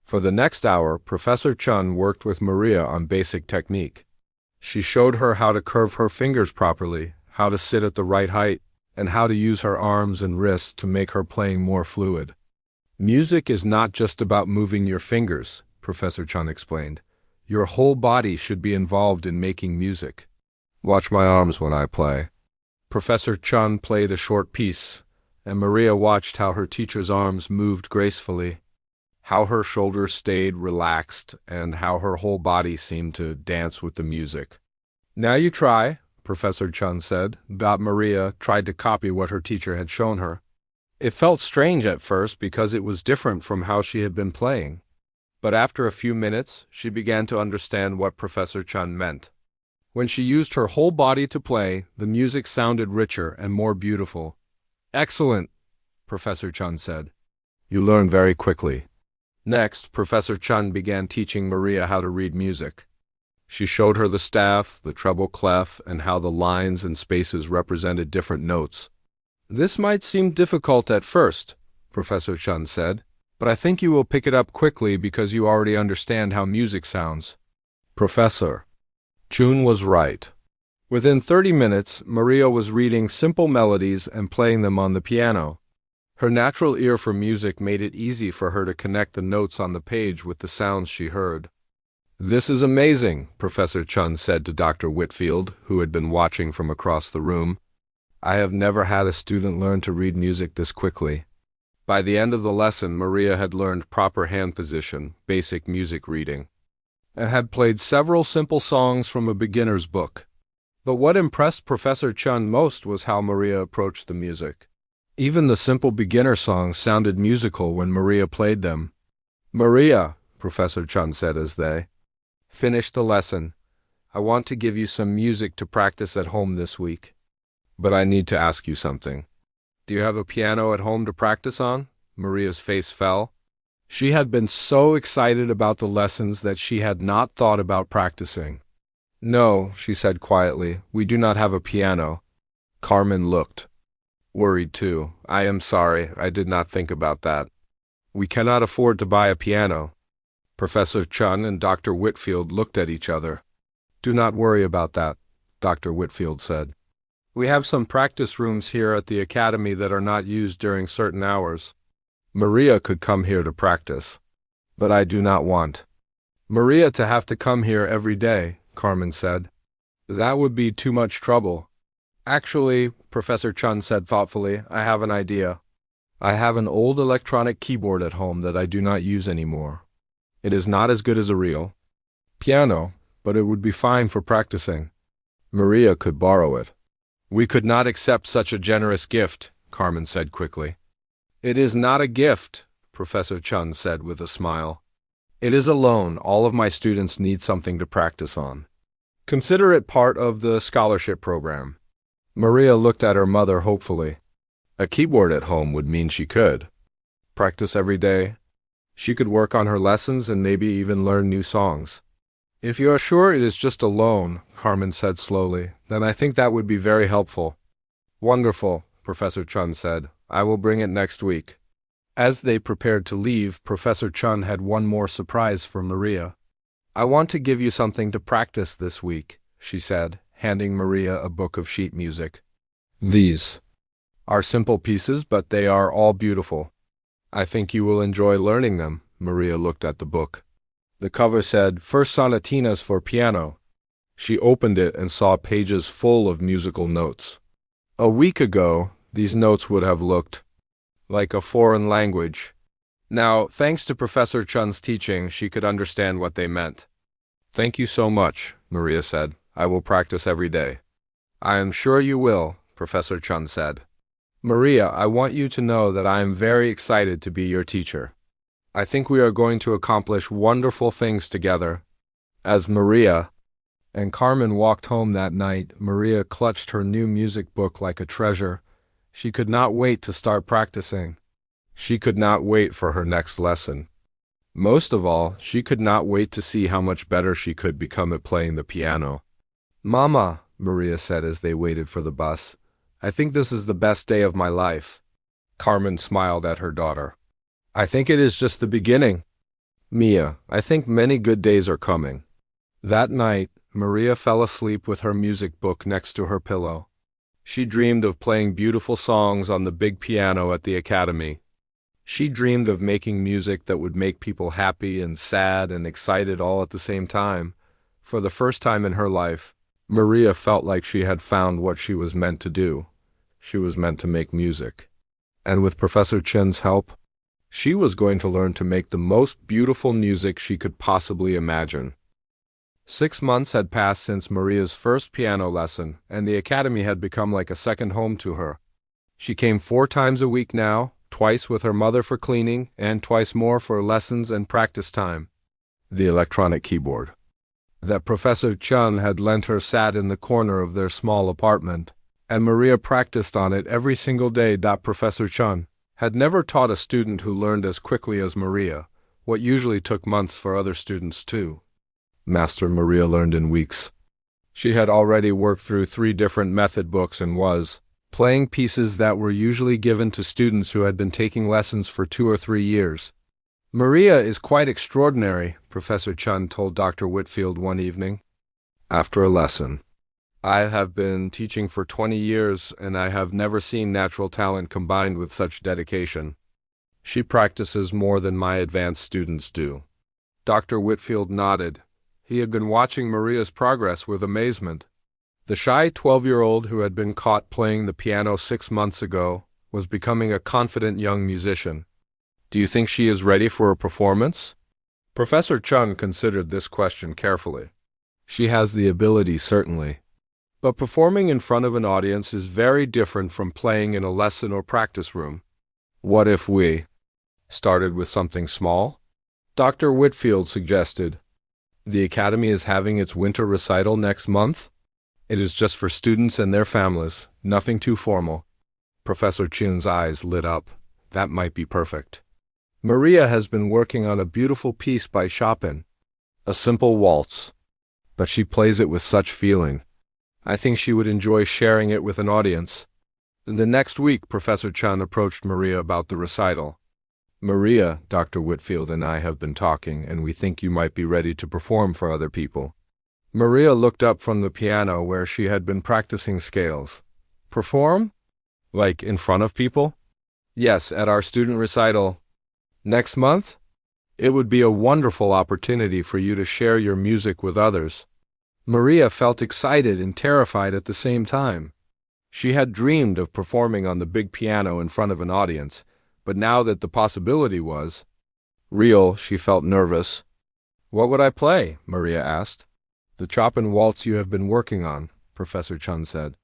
A: For the next hour, Professor Chun worked with Maria on basic technique. She showed her how to curve her fingers properly, how to sit at the right height, and how to use her arms and wrists to make her playing more fluid. "Music is not just about moving your fingers," Professor Chun explained. "Your whole body should be involved in making music. Watch my arms when I play." Professor Chun played a short piece, and Maria watched how her teacher's arms moved gracefully, how her shoulders stayed relaxed, and how her whole body seemed to dance with the music. "Now you try," Professor Chun said, but Maria tried to copy what her teacher had shown her. It felt strange at first because it was different from how she had been playing. But after a few minutes, she began to understand what Professor Chun meant. When she used her whole body to play, the music sounded richer and more beautiful. "Excellent," Professor Chun said. "You learn very quickly." Next, Professor Chun began teaching Maria how to read music. She showed her the staff, the treble clef, and how the lines and spaces represented different notes. "This might seem difficult at first," Professor Chun said, "but I think you will pick it up quickly because you already understand how music sounds." Professor Chun was right. Within 30 minutes, Maria was reading simple melodies and playing them on the piano. Her natural ear for music made it easy for her to connect the notes on the page with the sounds she heard. "This is amazing," Professor Chun said to Dr. Whitfield, who had been watching from across the room. "I have never had a student learn to read music this quickly." By the end of the lesson, Maria had learned proper hand position, basic music reading, and had played several simple songs from a beginner's book. But what impressed Professor Chun most was how Maria approached the music. Even the simple beginner songs sounded musical when Maria played them. "Maria," Professor Chun said as they finished the lesson, "I want to give you some music to practice at home this week." But I need to ask you something. Do you have a piano at home to practice on? Maria's face fell. She had been so excited about the lessons that she had not thought about practicing. No, she said quietly, we do not have a piano. Carmen looked worried too. I am sorry, I did not think about that. We cannot afford to buy a piano. Professor Chun and Dr. Whitfield looked at each other. Do not worry about that, Dr. Whitfield said. We have some practice rooms here at the academy that are not used during certain hours. Maria could come here to practice. But I do not want Maria to have to come here every day, Carmen said. That would be too much trouble. Actually, Professor Chun said thoughtfully, I have an idea. I have an old electronic keyboard at home that I do not use anymore. It is not as good as a real piano, but it would be fine for practicing. Maria could borrow it. We could not accept such a generous gift, Carmen said quickly. It is not a gift, Professor Chun said with a smile. It is a loan. All of my students need something to practice on. Consider it part of the scholarship program. Maria looked at her mother hopefully. A keyboard at home would mean she could practice every day. She could work on her lessons and maybe even learn new songs. If you are sure it is just a loan, Carmen said slowly, then I think that would be very helpful. Wonderful, Professor Chun said. I will bring it next week. As they prepared to leave, Professor Chun had one more surprise for Maria. I want to give you something to practice this week, she said, handing Maria a book of sheet music. These are simple pieces, but they are all beautiful. I think you will enjoy learning them. Maria looked at the book. The cover said, First Sonatinas for Piano. She opened it and saw pages full of musical notes. A week ago, these notes would have looked like a foreign language. Now, thanks to Professor Chun's teaching, she could understand what they meant. Thank you so much, Maria said. I will practice every day. I am sure you will, Professor Chun said. Maria, I want you to know that I am very excited to be your teacher. I think we are going to accomplish wonderful things together. As Maria and Carmen walked home that night, Maria clutched her new music book like a treasure. She could not wait to start practicing. She could not wait for her next lesson. Most of all, she could not wait to see how much better she could become at playing the piano. Mama, Maria said as they waited for the bus, I think this is the best day of my life. Carmen smiled at her daughter. I think it is just the beginning. Mia, I think many good days are coming. That night, Maria fell asleep with her music book next to her pillow. She dreamed of playing beautiful songs on the big piano at the academy. She dreamed of making music that would make people happy and sad and excited all at the same time. For the first time in her life, Maria felt like she had found what she was meant to do. She was meant to make music. And with Professor Chen's help, she was going to learn to make the most beautiful music she could possibly imagine. 6 months had passed since Maria's first piano lesson, and the academy had become like a second home to her. She came 4 times a week now, twice with her mother for cleaning, and twice more for lessons and practice time. The electronic keyboard that Professor Chun had lent her sat in the corner of their small apartment, and Maria practiced on it every single day. Professor Chun had never taught a student who learned as quickly as Maria, what usually took months for other students too. Master Maria learned in weeks. She had already worked through 3 different method books and was playing pieces that were usually given to students who had been taking lessons for 2 or 3 years. Maria is quite extraordinary, Professor Chun told Dr. Whitfield one evening. After a lesson, I have been teaching for 20 years, and I have never seen natural talent combined with such dedication. She practices more than my advanced students do. Dr. Whitfield nodded. He had been watching Maria's progress with amazement. The shy 12-year-old who had been caught playing the piano 6 months ago was becoming a confident young musician. Do you think she is ready for a performance? Professor Chun considered this question carefully. She has the ability, certainly. But performing in front of an audience is very different from playing in a lesson or practice room. What if we started with something small? Dr. Whitfield suggested. The academy is having its winter recital next month. It is just for students and their families, nothing too formal. Professor Chun's eyes lit up. That might be perfect. Maria has been working on a beautiful piece by Chopin. A simple waltz. But she plays it with such feeling. I think she would enjoy sharing it with an audience. The next week, Professor Chun approached Maria about the recital. Maria, Dr. Whitfield and I have been talking, and we think you might be ready to perform for other people. Maria looked up from the piano where she had been practicing scales. Perform? Like in front of people? Yes, at our student recital. Next month? It would be a wonderful opportunity for you to share your music with others. Maria felt excited and terrified at the same time. She had dreamed of performing on the big piano in front of an audience, but now that the possibility was real, she felt nervous. What would I play? Maria asked. The Chopin waltz you have been working on, Professor Chun said.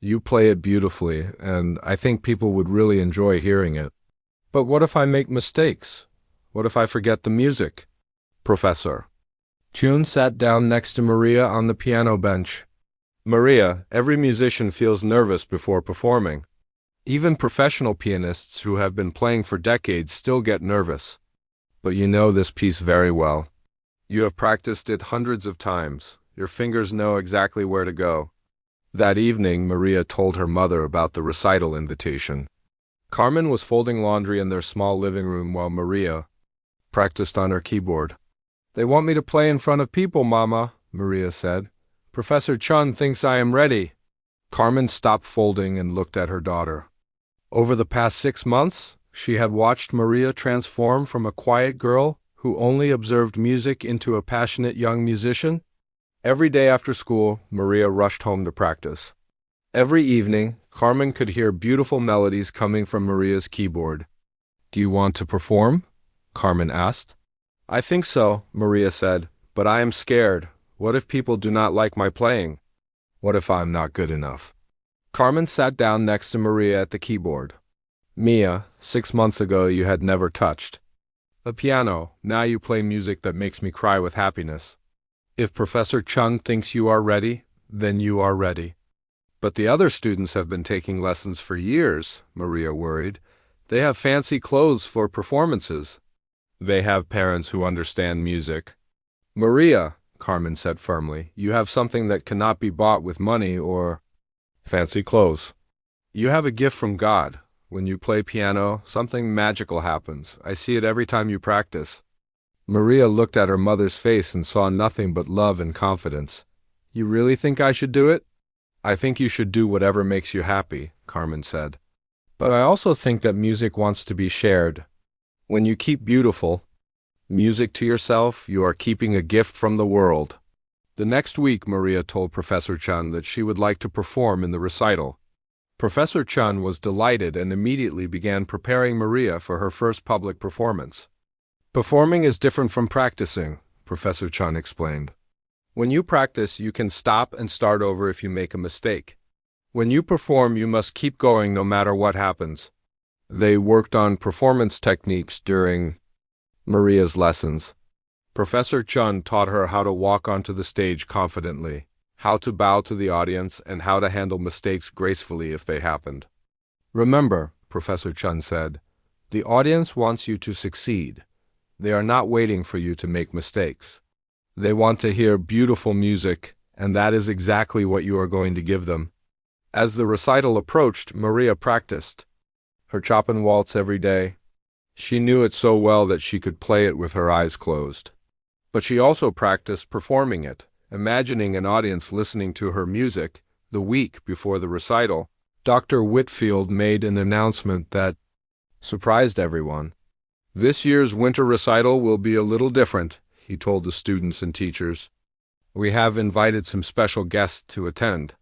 A: You play it beautifully, and I think people would really enjoy hearing it. But what if I make mistakes? What if I forget the music? Professor Chun sat down next to Maria on the piano bench. Maria, every musician feels nervous before performing. Even professional pianists who have been playing for decades still get nervous. But you know this piece very well. You have practiced it hundreds of times. Your fingers know exactly where to go. That evening, Maria told her mother about the recital invitation. Carmen was folding laundry in their small living room while Maria practiced on her keyboard. They want me to play in front of people, Mama, Maria said. Professor Chun thinks I am ready. Carmen stopped folding and looked at her daughter. Over the past 6 months, she had watched Maria transform from a quiet girl who only observed music into a passionate young musician. Every day after school, Maria rushed home to practice. Every evening, Carmen could hear beautiful melodies coming from Maria's keyboard. Do you want to perform? Carmen asked. I think so, Maria said, but I am scared. What if people do not like my playing? What if I'm not good enough? Carmen sat down next to Maria at the keyboard. Mia, 6 months ago you had never touched a piano. Now you play music that makes me cry with happiness. If Professor Chun thinks you are ready, then you are ready. But the other students have been taking lessons for years, Maria worried. They have fancy clothes for performances. They have parents who understand music. Maria, Carmen said firmly, you have something that cannot be bought with money or fancy clothes. You have a gift from God. When you play piano, something magical happens. I see it every time you practice. Maria looked at her mother's face and saw nothing but love and confidence. You really think I should do it? I think you should do whatever makes you happy, Carmen said. But I also think that music wants to be shared. When you keep beautiful music to yourself, you are keeping a gift from the world. The next week, Maria told Professor Chun that she would like to perform in the recital. Professor Chun was delighted and immediately began preparing Maria for her first public performance. Performing is different from practicing, Professor Chun explained. When you practice, you can stop and start over if you make a mistake. When you perform, you must keep going no matter what happens. They worked on performance techniques during Maria's lessons. Professor Chun taught her how to walk onto the stage confidently, how to bow to the audience, and how to handle mistakes gracefully if they happened. Remember, Professor Chun said, the audience wants you to succeed. They are not waiting for you to make mistakes. They want to hear beautiful music, and that is exactly what you are going to give them. As the recital approached, Maria practiced her Chopin waltz every day. She knew it so well that she could play it with her eyes closed. But she also practiced performing it, imagining an audience listening to her music. The week before the recital, Dr. Whitfield made an announcement that surprised everyone. This year's winter recital will be a little different, he told the students and teachers. We have invited some special guests to attend.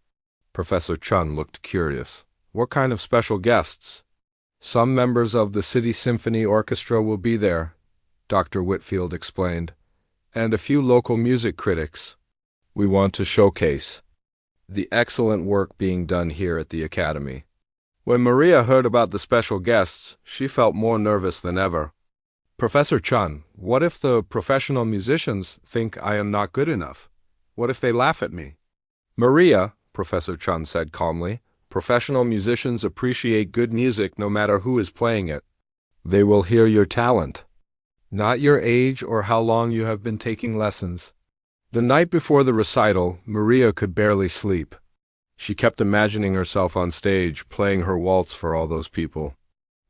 A: Professor Chun looked curious. What kind of special guests? Some members of the City Symphony Orchestra will be there, Dr. Whitfield explained, and a few local music critics. We want to showcase the excellent work being done here at the Academy. When Maria heard about the special guests, she felt more nervous than ever. Professor Chun, what if the professional musicians think I am not good enough? What if they laugh at me? Maria, Professor Chun said calmly. Professional musicians appreciate good music no matter who is playing it. They will hear your talent, not your age or how long you have been taking lessons. The night before the recital, Maria could barely sleep. She kept imagining herself on stage, playing her waltz for all those people.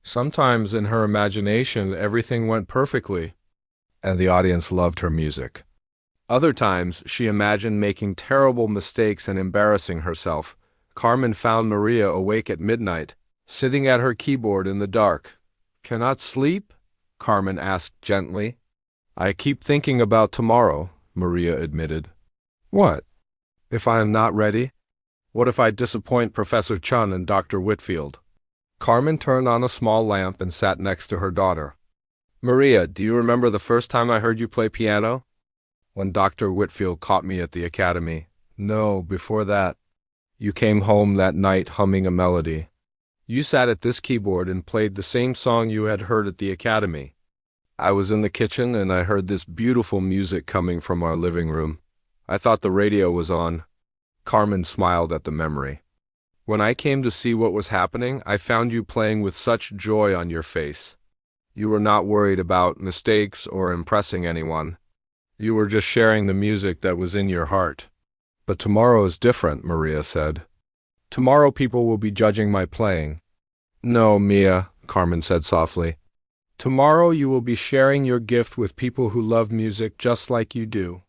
A: Sometimes in her imagination, everything went perfectly, and the audience loved her music. Other times, she imagined making terrible mistakes and embarrassing herself. Carmen found Maria awake at midnight, sitting at her keyboard in the dark. "Cannot sleep?" Carmen asked gently. "I keep thinking about tomorrow," Maria admitted. "What? If I am not ready? What if I disappoint Professor Chun and Dr. Whitfield?" Carmen turned on a small lamp and sat next to her daughter. "Maria, do you remember the first time I heard you play piano?" "When Dr. Whitfield caught me at the academy." "No, before that. You came home that night humming a melody. You sat at this keyboard and played the same song you had heard at the academy. I was in the kitchen and I heard this beautiful music coming from our living room. I thought the radio was on." Carmen smiled at the memory. "When I came to see what was happening, I found you playing with such joy on your face. You were not worried about mistakes or impressing anyone. You were just sharing the music that was in your heart." "But tomorrow is different," Maria said. "Tomorrow people will be judging my playing." "No, Mia," Carmen said softly. "Tomorrow you will be sharing your gift with people who love music just like you do.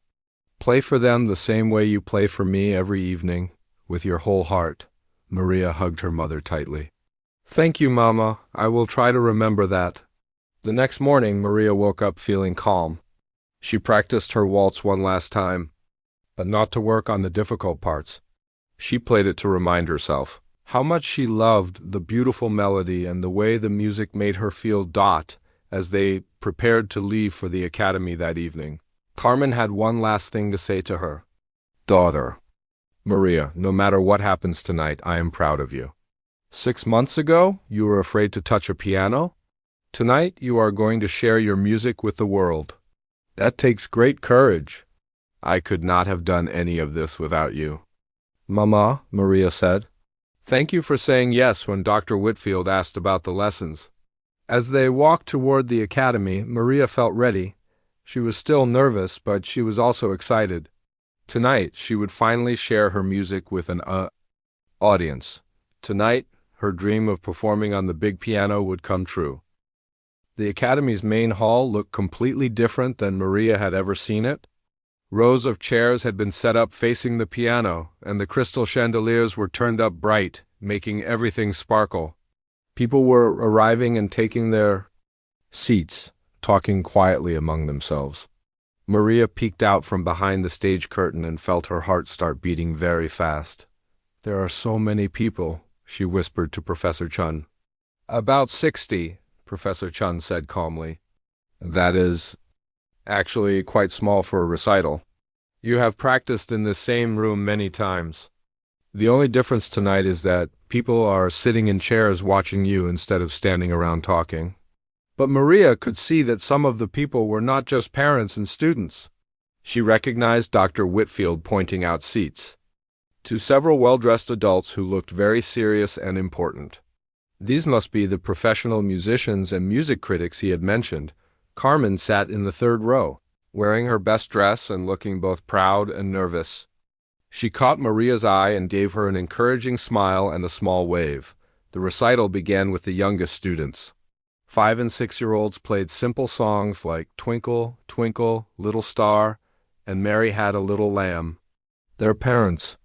A: Play for them the same way you play for me every evening, with your whole heart." Maria hugged her mother tightly. "Thank you, Mama. I will try to remember that." The next morning, Maria woke up feeling calm. She practiced her waltz one last time, but not to work on the difficult parts. She played it to remind herself how much she loved the beautiful melody and the way the music made her feel. As they prepared to leave for the academy that evening, Carmen had one last thing to say to her. "Daughter, Maria, no matter what happens tonight, I am proud of you. 6 months ago, you were afraid to touch a piano. Tonight, you are going to share your music with the world. That takes great courage. I could not have done any of this without you." "Mama," Maria said, "thank you for saying yes when Dr. Whitfield asked about the lessons." As they walked toward the academy, Maria felt ready. She was still nervous, but she was also excited. Tonight, she would finally share her music with an audience. Tonight, her dream of performing on the big piano would come true. The academy's main hall looked completely different than Maria had ever seen it. Rows of chairs had been set up facing the piano, and the crystal chandeliers were turned up bright, making everything sparkle. People were arriving and taking their seats, talking quietly among themselves. Maria peeked out from behind the stage curtain and felt her heart start beating very fast. "There are so many people," she whispered to Professor Chun. "About 60, Professor Chun said calmly. "That is actually quite small for a recital. You have practiced in this same room many times. The only difference tonight is that people are sitting in chairs watching you instead of standing around talking." But Maria could see that some of the people were not just parents and students. She recognized Dr. Whitfield pointing out seats to several well-dressed adults who looked very serious and important. These must be the professional musicians and music critics he had mentioned. Carmen sat in the third row, wearing her best dress and looking both proud and nervous. She caught Maria's eye and gave her an encouraging smile and a small wave. The recital began with the youngest students. 5- and 6-year-olds played simple songs like "Twinkle, Twinkle, Little Star" and "Mary Had a Little Lamb." Their parents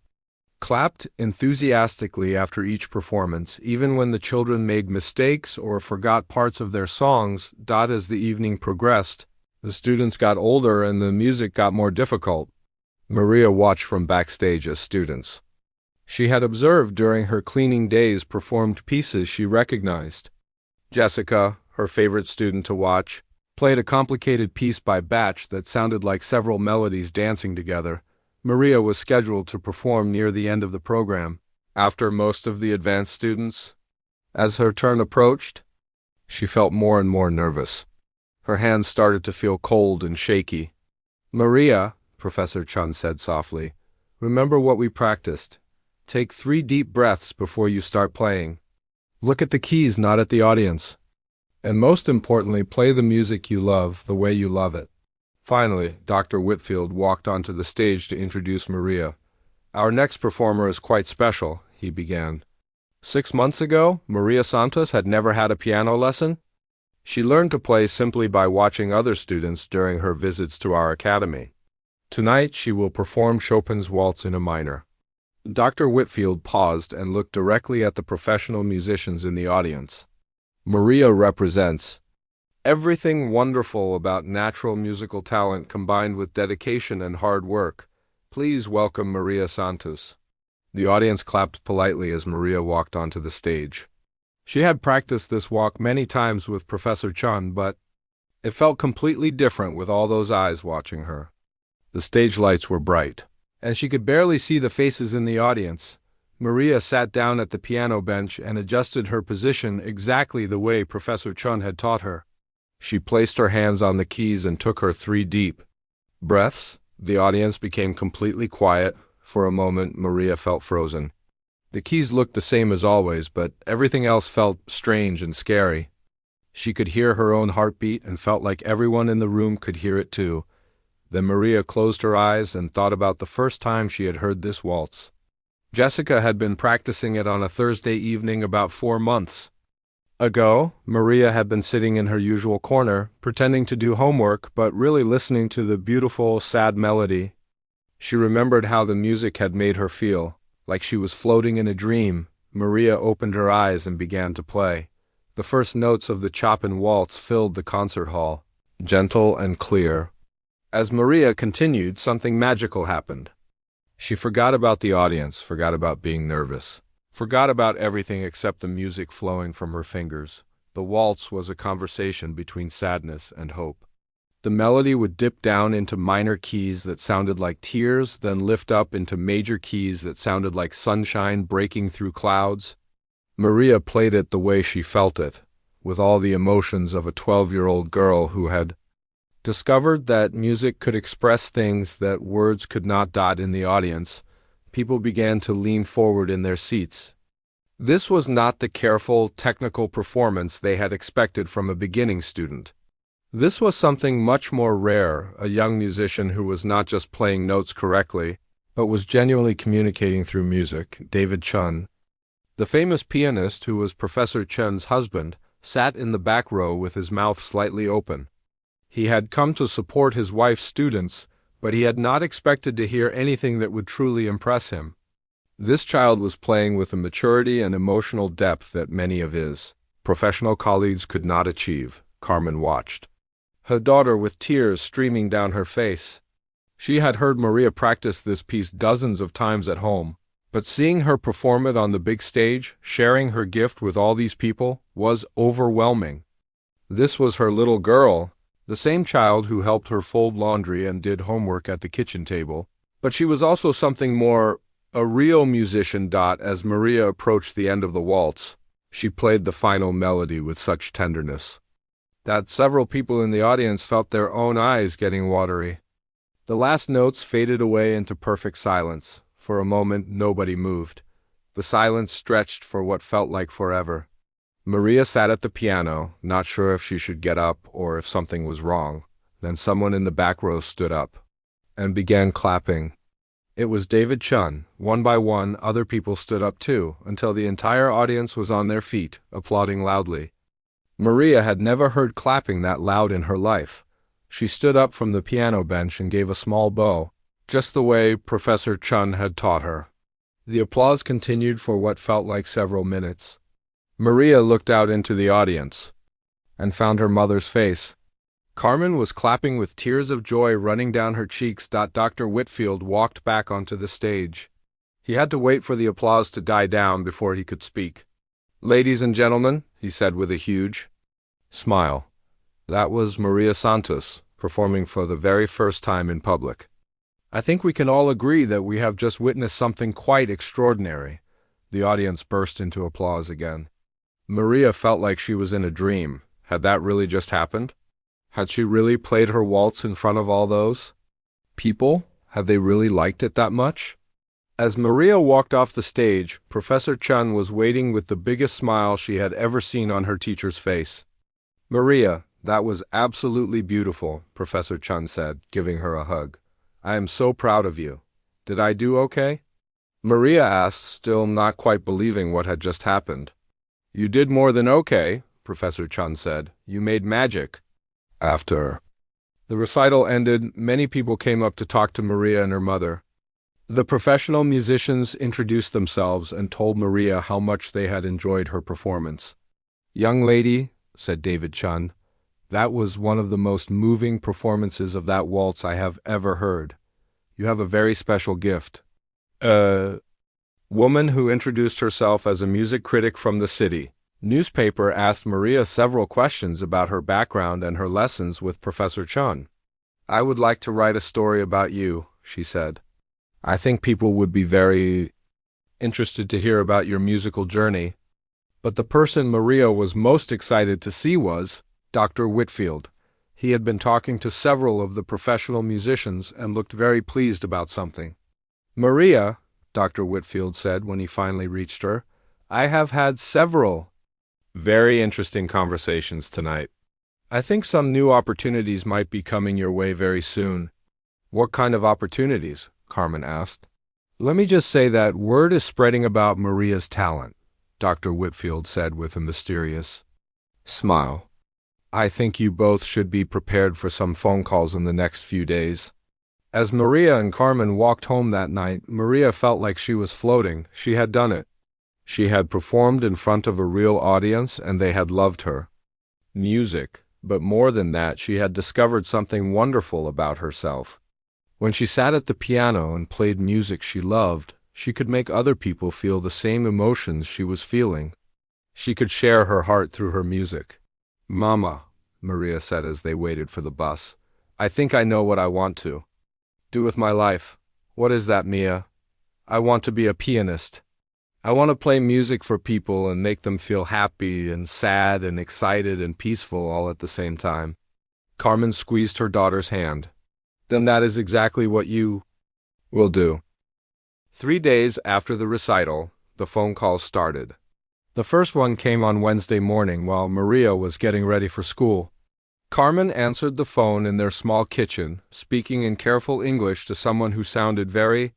A: clapped enthusiastically after each performance, even when the children made mistakes or forgot parts of their songs. As the evening progressed, the students got older and the music got more difficult. Maria watched from backstage as students she had observed during her cleaning days performed pieces she recognized. Jessica, her favorite student to watch, played a complicated piece by Bach that sounded like several melodies dancing together. Maria was scheduled to perform near the end of the program, after most of the advanced students. As her turn approached, she felt more and more nervous. Her hands started to feel cold and shaky. "Maria," Professor Chun said softly, "remember what we practiced. Take 3 deep breaths before you start playing. Look at the keys, not at the audience. And most importantly, play the music you love the way you love it. Finally, Dr. Whitfield walked onto the stage to introduce Maria. Our next performer is quite special, he began. 6 months ago, Maria Santos had never had a piano lesson. She learned to play simply by watching other students during her visits to our academy. Tonight, she will perform Chopin's Waltz in A minor. Dr. Whitfield paused and looked directly at the professional musicians in the audience. Maria represents everything wonderful about natural musical talent combined with dedication and hard work. Please welcome Maria Santos. The audience clapped politely as Maria walked onto the stage. She had practiced this walk many times with Professor Chun, but it felt completely different with all those eyes watching her. The stage lights were bright, and she could barely see the faces in the audience. Maria sat down at the piano bench and adjusted her position exactly the way Professor Chun had taught her. She placed her hands on the keys and took her 3 deep breaths. The audience became completely quiet. For a moment, Maria felt frozen. The keys looked the same as always, but everything else felt strange and scary. She could hear her own heartbeat and felt like everyone in the room could hear it too. Then Maria closed her eyes and thought about the first time she had heard this waltz. Jessica had been practicing it on a Thursday evening about 4 months ago. Maria had been sitting in her usual corner, pretending to do homework, but really listening to the beautiful, sad melody. She remembered how the music had made her feel, like she was floating in a dream. Maria opened her eyes and began to play. The first notes of the Chopin waltz filled the concert hall, gentle and clear. As Maria continued, something magical happened. She forgot about the audience, forgot about being nervous, forgot about everything except the music flowing from her fingers. The waltz was a conversation between sadness and hope. The melody would dip down into minor keys that sounded like tears, then lift up into major keys that sounded like sunshine breaking through clouds. Maria played it the way she felt it, with all the emotions of a 12-year-old girl who had discovered that music could express things that words could not. In the audience, people began to lean forward in their seats. This was not the careful, technical performance they had expected from a beginning student. This was something much more rare, a young musician who was not just playing notes correctly, but was genuinely communicating through music. David Chun, the famous pianist who was Professor Chun's husband, sat in the back row with his mouth slightly open. He had come to support his wife's students, but he had not expected to hear anything that would truly impress him. This child was playing with a maturity and emotional depth that many of his professional colleagues could not achieve. Carmen watched, her daughter with tears streaming down her face. She had heard Maria practice this piece dozens of times at home, but seeing her perform it on the big stage, sharing her gift with all these people, was overwhelming. This was her little girl, the same child who helped her fold laundry and did homework at the kitchen table, but she was also something more, a real musician. As Maria approached the end of the waltz, she played the final melody with such tenderness that several people in the audience felt their own eyes getting watery. The last notes faded away into perfect silence. For a moment, nobody moved. The silence stretched for what felt like forever. Maria sat at the piano, not sure if she should get up or if something was wrong. Then someone in the back row stood up and began clapping. It was David Chun. One by one, other people stood up too, until the entire audience was on their feet, applauding loudly. Maria had never heard clapping that loud in her life. She stood up from the piano bench and gave a small bow, just the way Professor Chun had taught her. The applause continued for what felt like several minutes. Maria looked out into the audience and found her mother's face. Carmen was clapping with tears of joy running down her cheeks. Dr. Whitfield walked back onto the stage. He had to wait for the applause to die down before he could speak. "Ladies and gentlemen," he said with a huge smile, "that was Maria Santos, performing for the very first time in public. I think we can all agree that we have just witnessed something quite extraordinary." The audience burst into applause again. Maria felt like she was in a dream. Had that really just happened? Had she really played her waltz in front of all those people? Had they really liked it that much? As Maria walked off the stage, Professor Chun was waiting with the biggest smile she had ever seen on her teacher's face. "Maria, that was absolutely beautiful," Professor Chun said, giving her a hug. "I am so proud of you. Did I do okay?" Maria asked, still not quite believing what had just happened. "You did more than okay," Professor Chun said. "You made magic." After the recital ended, many people came up to talk to Maria and her mother. The professional musicians introduced themselves and told Maria how much they had enjoyed her performance. "Young lady," said David Chun, "that was one of the most moving performances of that waltz I have ever heard. You have a very special gift." A woman who introduced herself as a music critic from the city newspaper asked Maria several questions about her background and her lessons with Professor Chun. "I would like to write a story about you," she said. "I think people would be very interested to hear about your musical journey." But the person Maria was most excited to see was Dr. Whitfield. He had been talking to several of the professional musicians and looked very pleased about something. "Maria," Dr. Whitfield said when he finally reached her, "I have had several very interesting conversations tonight. I think some new opportunities might be coming your way very soon." "What kind of opportunities?" Carmen asked. "Let me just say that word is spreading about Maria's talent," Dr. Whitfield said with a mysterious smile. "I think you both should be prepared for some phone calls in the next few days." As Maria and Carmen walked home that night, Maria felt like she was floating. She had done it. She had performed in front of a real audience, and they had loved her. Music, but more than that, she had discovered something wonderful about herself. When she sat at the piano and played music she loved, she could make other people feel the same emotions she was feeling. She could share her heart through her music. "Mama," Maria said as they waited for the bus, "I think I know what I want to do with my life." "What is that, Mia?" "I want to be a pianist. I want to play music for people and make them feel happy and sad and excited and peaceful all at the same time." Carmen squeezed her daughter's hand. "Then that is exactly what you will do." 3 days after the recital, the phone calls started. The first one came on Wednesday morning while Maria was getting ready for school. Carmen answered the phone in their small kitchen, speaking in careful English to someone who sounded very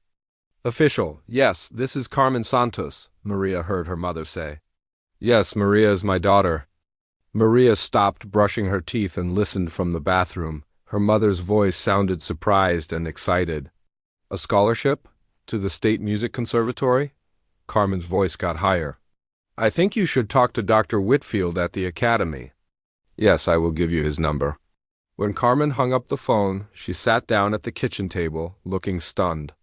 A: official. "Yes, this is Carmen Santos," Maria heard her mother say. "Yes, Maria is my daughter." Maria stopped brushing her teeth and listened from the bathroom. Her mother's voice sounded surprised and excited. "A scholarship? To the State Music Conservatory?" Carmen's voice got higher. "I think you should talk to Dr. Whitfield at the academy." "Yes, I will give you his number." When Carmen hung up the phone, she sat down at the kitchen table, looking stunned.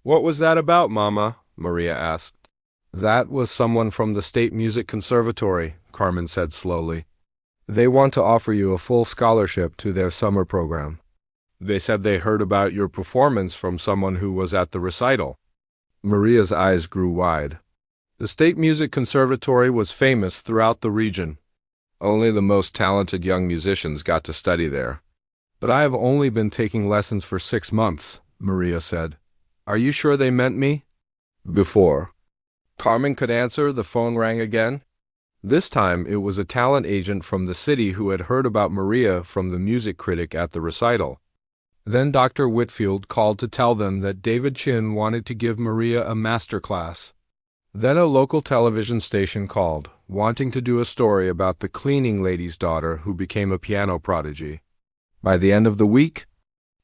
A: "What was that about, Mama?" Maria asked. "That was someone from the State Music Conservatory," Carmen said slowly. "They want to offer you a full scholarship to their summer program. They said they heard about your performance from someone who was at the recital." Maria's eyes grew wide. The State Music Conservatory was famous throughout the region. Only the most talented young musicians got to study there. "But I have only been taking lessons for 6 months," Maria said. "Are you sure they meant me?" Before Carmen could answer, the phone rang again. This time it was a talent agent from the city who had heard about Maria from the music critic at the recital. Then Dr. Whitfield called to tell them that David Chin wanted to give Maria a master class. Then a local television station called, wanting to do a story about the cleaning lady's daughter who became a piano prodigy. By the end of the week,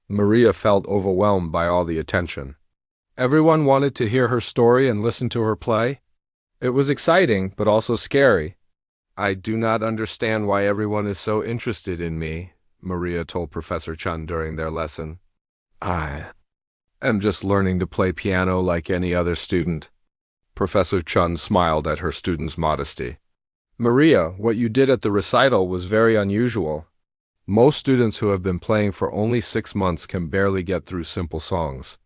A: Maria felt overwhelmed by all the attention. Everyone wanted to hear her story and listen to her play. It was exciting, but also scary. "I do not understand why everyone is so interested in me," Maria told Professor Chun during their lesson. "I am just learning to play piano like any other student." Professor Chun smiled at her student's modesty. "Maria, what you did at the recital was very unusual. Most students who have been playing for only 6 months can barely get through simple songs.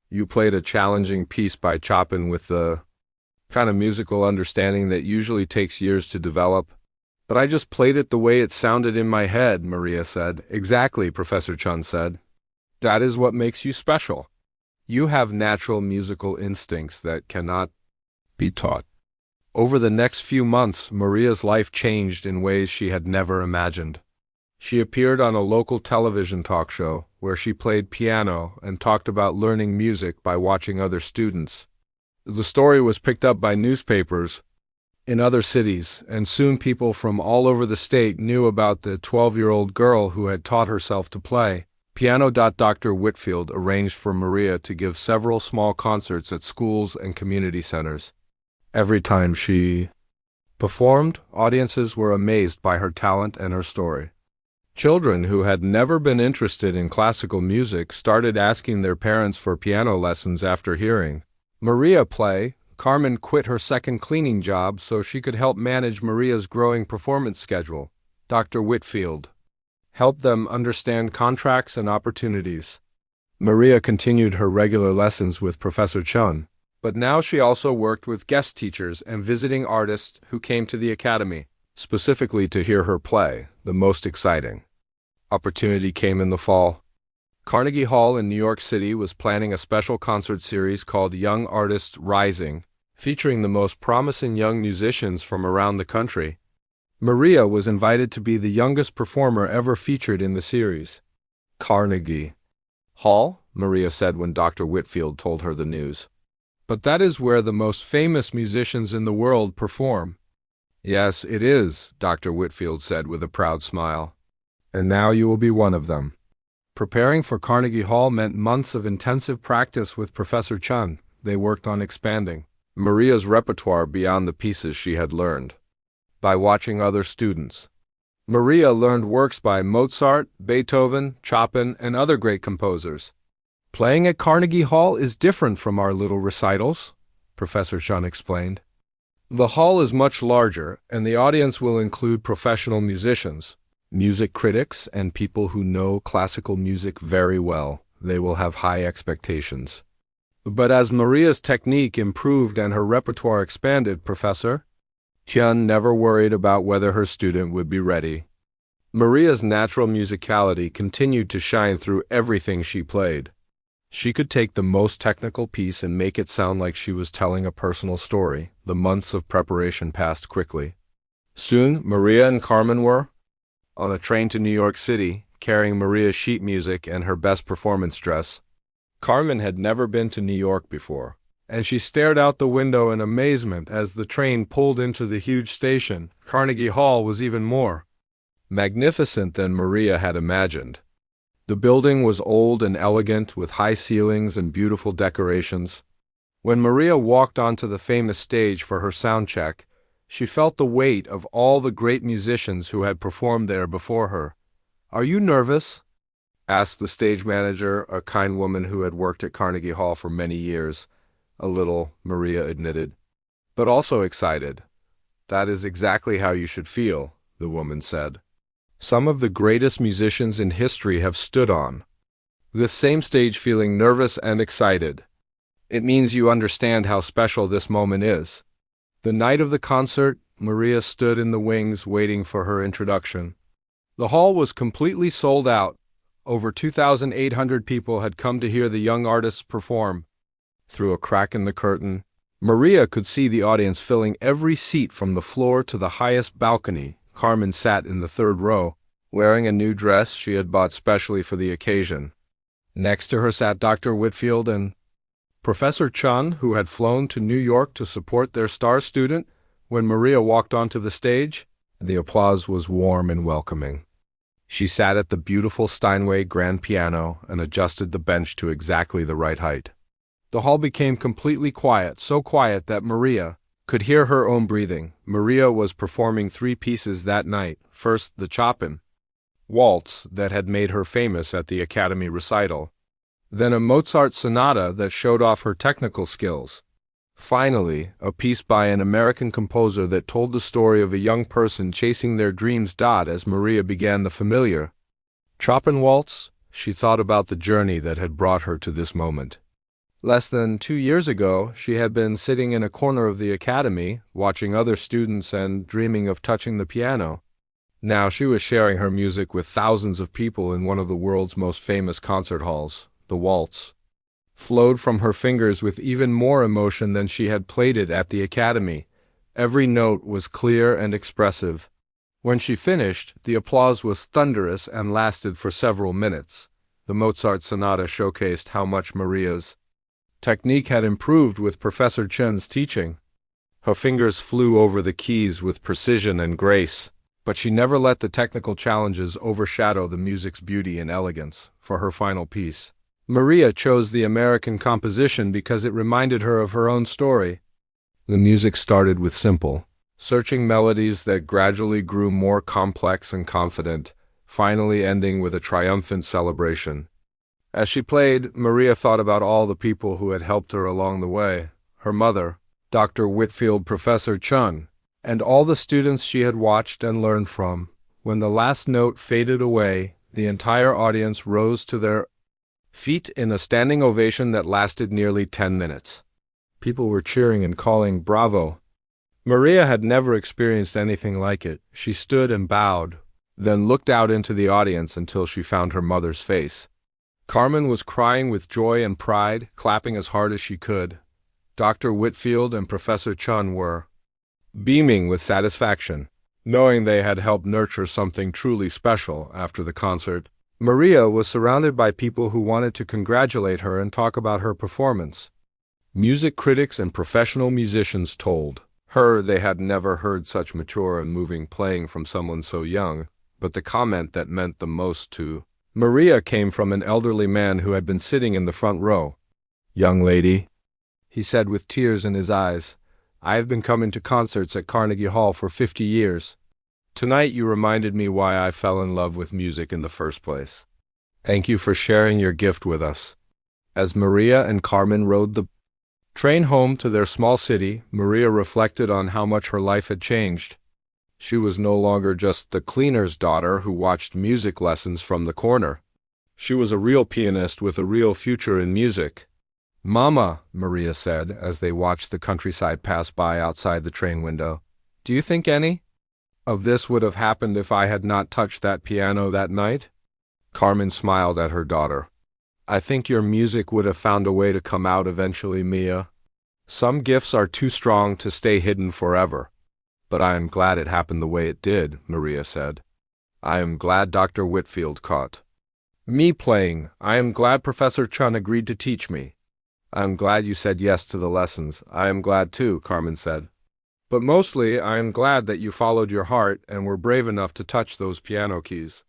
A: You played a challenging piece by Chopin with the kind of musical understanding that usually takes years to develop. But I just played it the way it sounded in my head," Maria said. "Exactly," Professor Chun said. "That is what makes you special. You have natural musical instincts that cannot be taught. Over the next few months, Maria's life changed in ways she had never imagined. She appeared on a local television talk show where she played piano and talked about learning music by watching other students. The story was picked up by newspapers in other cities, and soon people from all over the state knew about the 12-year-old girl who had taught herself to play piano. Dr. Whitfield arranged for Maria to give several small concerts at schools and community centers. Every time she performed, audiences were amazed by her talent and her story. Children who had never been interested in classical music started asking their parents for piano lessons after hearing Maria play. Carmen quit her second cleaning job so she could help manage Maria's growing performance schedule. Dr. Whitfield helped them understand contracts and opportunities. Maria continued her regular lessons with Professor Chun, but now she also worked with guest teachers and visiting artists who came to the academy, specifically to hear her play. The most exciting opportunity came in the fall. Carnegie Hall in New York City was planning a special concert series called Young Artists Rising, featuring the most promising young musicians from around the country. Maria was invited to be the youngest performer ever featured in the series. Carnegie Hall, Maria said when Dr. Whitfield told her the news. But that is where the most famous musicians in the world perform. Yes, it is, Dr. Whitfield said with a proud smile. And now you will be one of them. Preparing for Carnegie Hall meant months of intensive practice with Professor Chun. They worked on expanding Maria's repertoire beyond the pieces she had learned. By watching other students, Maria learned works by Mozart, Beethoven, Chopin, and other great composers. Playing at Carnegie Hall is different from our little recitals, Professor Chun explained. The hall is much larger, and the audience will include professional musicians, music critics, and people who know classical music very well. They will have high expectations. But as Maria's technique improved and her repertoire expanded, Professor Chun never worried about whether her student would be ready. Maria's natural musicality continued to shine through everything she played. She could take the most technical piece and make it sound like she was telling a personal story. The months of preparation passed quickly. Soon, Maria and Carmen were on a train to New York City, carrying Maria's sheet music and her best performance dress. Carmen had never been to New York before, and she stared out the window in amazement as the train pulled into the huge station. Carnegie Hall was even more magnificent than Maria had imagined. The building was old and elegant, with high ceilings and beautiful decorations. When Maria walked onto the famous stage for her sound check, she felt the weight of all the great musicians who had performed there before her. "Are you nervous?" asked the stage manager, a kind woman who had worked at Carnegie Hall for many years. "A little," Maria admitted, "but also excited." "That is exactly how you should feel," the woman said. "Some of the greatest musicians in history have stood on this same stage feeling nervous and excited. It means you understand how special this moment is." The night of the concert, Maria stood in the wings waiting for her introduction. The hall was completely sold out. Over 2,800 people had come to hear the young artists perform. Through a crack in the curtain, Maria could see the audience filling every seat from the floor to the highest balcony. Carmen sat in the third row, wearing a new dress she had bought specially for the occasion. Next to her sat Dr. Whitfield and Professor Chun, who had flown to New York to support their star student. When Maria walked onto the stage, the applause was warm and welcoming. She sat at the beautiful Steinway grand piano and adjusted the bench to exactly the right height. The hall became completely quiet, so quiet that Maria could hear her own breathing. Maria was performing 3 pieces that night. First, the Chopin waltz that had made her famous at the Academy recital. Then a Mozart sonata that showed off her technical skills. Finally, a piece by an American composer that told the story of a young person chasing their dreams. As Maria began the familiar Chopin waltz, she thought about the journey that had brought her to this moment. Less than 2 years ago, she had been sitting in a corner of the academy, watching other students and dreaming of touching the piano. Now she was sharing her music with thousands of people in one of the world's most famous concert halls, the waltz. flowed from her fingers with even more emotion than she had played it at the academy. Every note was clear and expressive. When she finished, the applause was thunderous and lasted for several minutes. The Mozart sonata showcased how much Maria's technique had improved with Professor Chen's teaching. Her fingers flew over the keys with precision and grace, but she never let the technical challenges overshadow the music's beauty and elegance. For her final piece, Maria chose the American composition because it reminded her of her own story. The music started with simple, searching melodies that gradually grew more complex and confident, finally ending with a triumphant celebration. As she played, Maria thought about all the people who had helped her along the way: her mother, Dr. Whitfield, Professor Chun, and all the students she had watched and learned from. When the last note faded away, the entire audience rose to their feet in a standing ovation that lasted nearly 10 minutes. People were cheering and calling "Bravo!" Maria had never experienced anything like it. She stood and bowed, then looked out into the audience until she found her mother's face. Carmen was crying with joy and pride, clapping as hard as she could. Dr. Whitfield and Professor Chun were beaming with satisfaction, knowing they had helped nurture something truly special after the concert. Maria was surrounded by people who wanted to congratulate her and talk about her performance. Music critics and professional musicians told her they had never heard such mature and moving playing from someone so young, but the comment that meant the most to Maria came from an elderly man who had been sitting in the front row. "Young lady," he said with tears in his eyes, "I have been coming to concerts at Carnegie Hall for 50 years. Tonight you reminded me why I fell in love with music in the first place. Thank you for sharing your gift with us." As Maria and Carmen rode the train home to their small city, Maria reflected on how much her life had changed. She was no longer just the cleaner's daughter who watched music lessons from the corner. She was a real pianist with a real future in music. "Mama," Maria said as they watched the countryside pass by outside the train window, "do you think any of this would have happened if I had not touched that piano that night?" Carmen smiled at her daughter. "I think your music would have found a way to come out eventually, Mia. Some gifts are too strong to stay hidden forever. But I am glad it happened the way it did," Maria said. "I am glad Dr. Whitfield caught me playing. I am glad Professor Chun agreed to teach me. I am glad you said yes to the lessons." "I am glad too," Carmen said. "But mostly I am glad that you followed your heart and were brave enough to touch those piano keys."